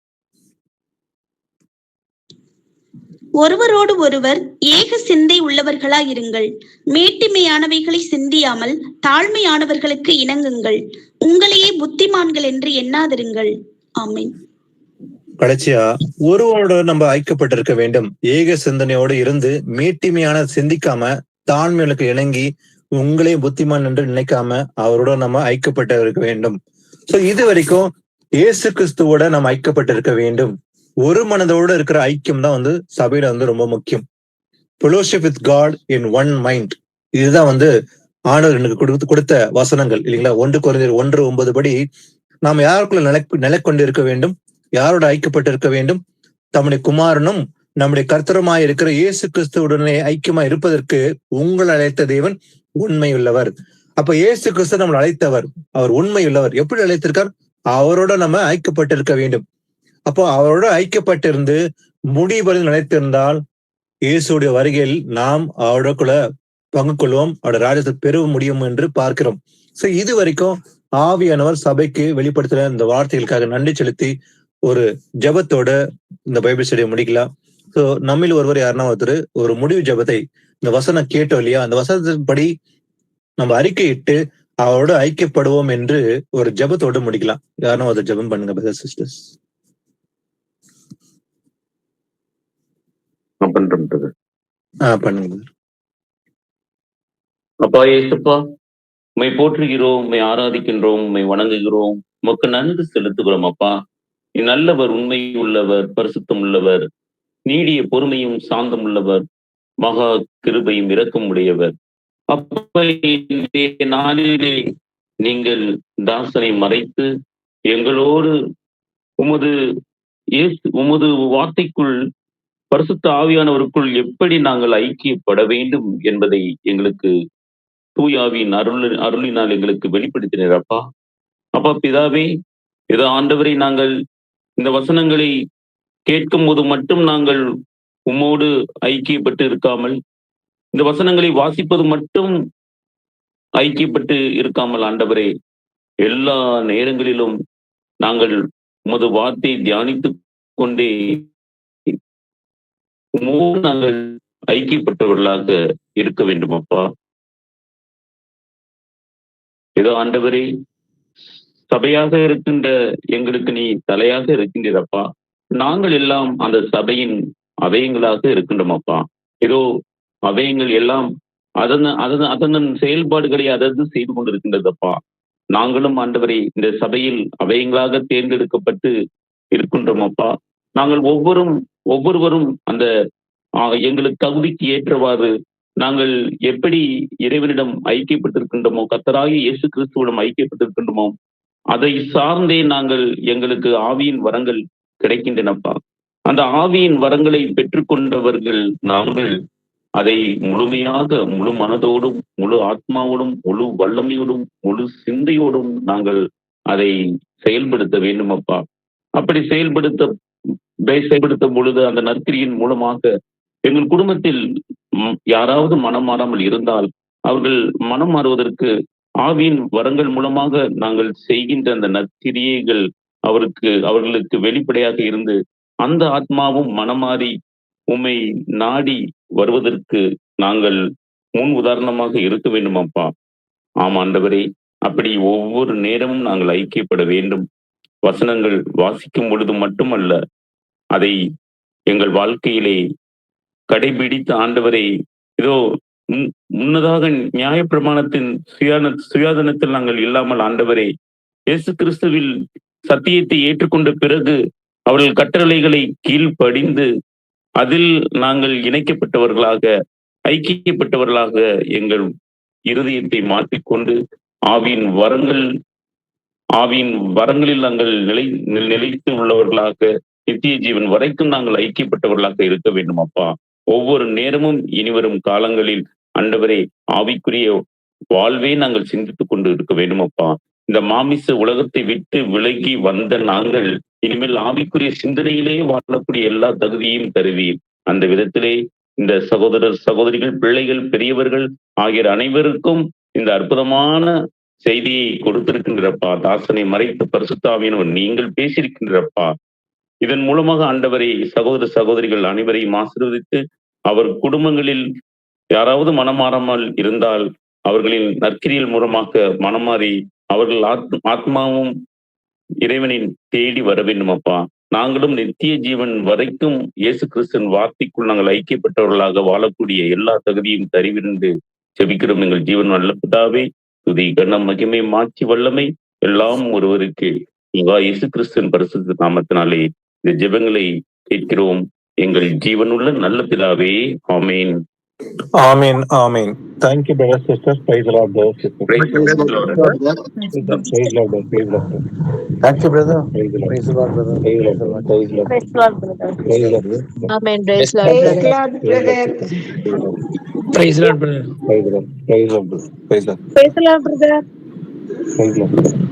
ஒருவரோடு ஒருவர் ஏக சிந்தை உள்ளவர்களாய் இருங்கள். மேட்டிமையானவைகளை சிந்தியாமல் தாழ்மையானவர்களுக்கு இணங்குங்கள். உங்களையே புத்திமான்கள் என்று எண்ணாதிருங்கள். ஆமென். கடைசியா ஒருவனோட நம்ம ஐக்கப்பட்டிருக்க வேண்டும். ஏக சிந்தனையோடு இருந்து மேட்டிமையான சிந்திக்காம தாழ்மைகளுக்கு இணங்கி உங்களையும் புத்திமான் என்று நினைக்காம அவரோட நம்ம ஐக்கப்பட்டு இருக்க வேண்டும். சோ இது வரைக்கும் இயேசு கிறிஸ்துவோட நம்ம ஐக்கப்பட்டிருக்க வேண்டும். ஒரு மனதோடு இருக்கிற ஐக்கியம் தான் சபையில ரொம்ப முக்கியம். Fellowship with God in one mind. இதுதான் ஆண்டவர் எனக்கு கொடுத்த வசனங்கள் இல்லைங்களா? 1 கொரிந்தியர் 1:9 படி நாம் யாருக்குள்ள நிலை கொண்டு இருக்க வேண்டும், யாரோட ஐக்கப்பட்டிருக்க வேண்டும்? தம்முடைய குமாரனும் நம்முடைய கர்த்தருமாய் இருக்கிற இயேசு கிறிஸ்துவுடனே ஐக்கியமாய் இருப்பதற்கு உங்கள் அழைத்த தேவன் உண்மையுள்ளவர். அப்ப இயேசு கிறிஸ்து நம்மளை அழைத்தவர், அவர் உண்மையுள்ளவர். எப்படி அழைத்திருக்கார்? அவரோட நம்ம ஐக்கப்பட்டிருக்க வேண்டும். அப்போ அவரோட ஐக்கப்பட்டிருந்து முடிவரை நிலைத்திருந்தால் இயேசுடைய வருகையில் நாம் அவரோட பங்கு கொள்வோம், அவருடைய ராஜ்யத்தை பெற முடியும் என்று பார்க்கிறோம். சோ இது வரைக்கும் ஆவியானவர் சபைக்கு வெளிப்படுத்துற இந்த வார்த்தைகளுக்காக நன்றி செலுத்தி ஒரு ஜெபத்தோட இந்த பைபிள் ஸ்டடியை முடிக்கலாம். சோ நம்மில் ஒருவர் யாருன்னா ஒரு முடிவு ஜெபத்தை, இந்த வசனம் கேட்டோம் இல்லையா, அந்த வசனத்தின்படி நம்ம அறிக்கையிட்டு அவரோட ஐக்கியப்படுவோம் என்று ஒரு ஜெபத்தோடு முடிக்கலாம். யாருன்னா ஒரு ஜெபம் பண்ணுங்க பிரதர்ஸ் சிஸ்டர்ஸ். பண்ணுங்க. அப்பா இயேசுப்பா, உம்மை போற்றுகிறோம், உம்மை ஆராதிக்கின்றோம், உம்மை வணங்குகிறோம், உமக்கு நன்கு செலுத்துகிறோம். அப்பா, நீ நல்லவர், உண்மை உள்ளவர், பரிசுத்தம் உள்ளவர், நீடிய பொறுமையும் சாந்தம் உள்ளவர், மகா கிருபையும் இரக்கம் உடையவர். அப்பா, இன்றைய நாளிலே நீங்கள் தாசனை மறைத்து எங்களோடு உமது வார்த்தைக்குள் பரிசுத்த ஆவியானவருக்குள் எப்படி நாங்கள் ஐக்கியப்பட வேண்டும் என்பதை எங்களுக்கு தூயாவின் அருளினால் எங்களுக்கு வெளிப்படுத்தினார். அப்பா பிதாவே, ஏதோ ஆண்டவரை நாங்கள் இந்த வசனங்களை கேட்கும் போது மட்டும் நாங்கள் உம்மோடு ஐக்கியப்பட்டு இருக்காமல், இந்த வசனங்களை வாசிப்பது மட்டும் ஐக்கியப்பட்டு இருக்காமல், ஆண்டவரே எல்லா நேரங்களிலும் நாங்கள் உமது வார்த்தையை தியானித்து கொண்டே உம்மோடு நாங்கள் ஐக்கியப்பட்டவர்களாக இருக்க வேண்டும். அப்பா ஏதோ ஆண்டவரே, சபையாக இருக்கின்ற எங்களுக்கு நீ தலையாக இருக்கின்றப்பா, நாங்கள் எல்லாம் அந்த சபையின் அவயங்களாக இருக்கின்றோம். அப்பா ஏதோ அவயங்கள் எல்லாம் அதன் செயல்பாடுகளை அதது செய்து கொண்டிருக்கின்றதப்பா. நாங்களும் ஆண்டவரை இந்த சபையில் அவயங்களாக தேர்ந்தெடுக்கப்பட்டு இருக்கின்றோம். அப்பா நாங்கள் ஒவ்வொருவரும் அந்த எங்களுக்கு தகுதிக்கு ஏற்றவாறு நாங்கள் எப்படி இறைவனிடம் ஐக்கியப்பட்டிருக்கின்றோமோ, கர்த்தராகிய இயேசு கிறிஸ்துவிடம் ஐக்கியப்பட்டிருக்கின்றோமோ, அதை சார்ந்தே நாங்கள் எங்களுக்கு ஆவியின் வரங்கள் கிடைக்கின்றனப்பா. அந்த ஆவியின் வரங்களை பெற்றுக்கொண்டவர்கள் நாங்கள் அதை முழுமையாக, முழு மனதோடும், முழு ஆத்மாவோடும், முழு வல்லமையோடும், முழு சிந்தையோடும் நாங்கள் அதை செயல்படுத்த வேண்டும். அப்பா அப்படி செயல்படுத்தும் பொழுது அந்த நற்கிரியின் மூலமாக எங்கள் குடும்பத்தில் யாராவது மனம் மாறாமல் இருந்தால் அவர்கள் மனம் மாறுவதற்கு ஆவியின் வரங்கள் மூலமாக நாங்கள் செய்கின்ற அந்த நற்கிரியைகள் அவர்களுக்கு வெளிப்படையாக இருந்து அந்த ஆத்மாவும் மனமாறி உம்மை நாடி வருவதற்கு நாங்கள் முன் உதாரணமாக இருக்க வேண்டும். அப்பா ஆமா ஆண்டவரே, அப்படி ஒவ்வொரு நேரமும் நாங்கள் ஐக்கியப்பட வேண்டும். வசனங்கள் வாசிக்கும் பொழுது மட்டுமல்ல, அதை எங்கள் வாழ்க்கையிலே கடைபிடித்த ஆண்டவரை ஏதோ முன்னதாக நியாயப்பிரமாணத்தின் சுயாதனத்தில் நாங்கள் இல்லாமல் ஆண்டவரை இயேசு கிறிஸ்துவில் சத்தியத்தை ஏற்றுக்கொண்ட பிறகு அவர்கள் கட்டளைகளை கீழ்ப்படிந்து அதில் நாங்கள் இணைக்கப்பட்டவர்களாக, ஐக்கியப்பட்டவர்களாக எங்கள் இருதயத்தை மாற்றிக்கொண்டு ஆவியின் வரங்களில் நாங்கள் நிலைத்து உள்ளவர்களாக நித்திய ஜீவன் வரைக்கும் நாங்கள் ஐக்கியப்பட்டவர்களாக இருக்க வேண்டும். அப்பா ஒவ்வொரு நேரமும் இனிவரும் காலங்களில் ஆண்டவரே ஆவிக்குரிய வாழ்வே நாங்கள் சிந்தித்துக் கொண்டு இருக்க வேண்டும். அப்பா இந்த மாமிச உலகத்தை விட்டு விலகி வந்த நாங்கள் இனிமேல் ஆவிக்குரிய சிந்தனையிலே வாழக்கூடிய எல்லா தகுதியையும் தருவீர். அந்த விதத்திலே இந்த சகோதரிகள், பிள்ளைகள், பெரியவர்கள் ஆகிய அனைவருக்கும் இந்த அற்புதமான செய்தியை கொடுத்திருக்கின்றப்பா. தாசனை மறைத்த பரிசுத்த ஆவியானவர் நீங்கள் பேசியிருக்கின்றப்பா. இதன் மூலமாக ஆண்டவரை சகோதரிகள் அனைவரையும் ஆசீர்வதித்து அவர் குடும்பங்களில் யாராவது மனமாறாமல் இருந்தால் அவர்களின் நற்கிரியில் மூலமாக மனமாறி அவர்கள் ஆத்மாவும் இறைவனின் தேடி வர வேண்டும். அப்பா நாங்களும் நித்திய ஜீவன் வரைக்கும் இயேசு கிறிஸ்துவின் வார்த்தைக்குள் நாங்கள் ஐக்கியப்பட்டவர்களாக வாழக்கூடிய எல்லா தகுதியும் தருவிருந்து செபிக்கிறோம். எங்கள் ஜீவன் நல்ல பிதாவே, துதி கண்ணம் மகிமை மாட்சி வல்லமை எல்லாம் ஒருவருக்கு இயேசு கிறிஸ்துவின் பரிசுத்த நாமத்தினாலே இந்த ஜெபங்களை கேட்கிறோம் எங்கள் ஜீவனுள்ள நல்ல பிதாவே. ஆமேன். ஆமீன் ஆமீன். Thank you, brother, sister. Praise the Lord, brother, sister. Praise the Lord. Praise the Lord, praise the Lord, praise the Lord. Thank you, brother. Praise the Lord. Praise the Lord, brother. Praise the Lord. Praise the Lord. Praise the Lord, brother. Praise the Lord. Amen. Praise Lord, brother. Praise the Lord, brother. Praise the Lord. Praise the Lord. Praise the Lord. Praise the Lord, brother. Praise the Lord.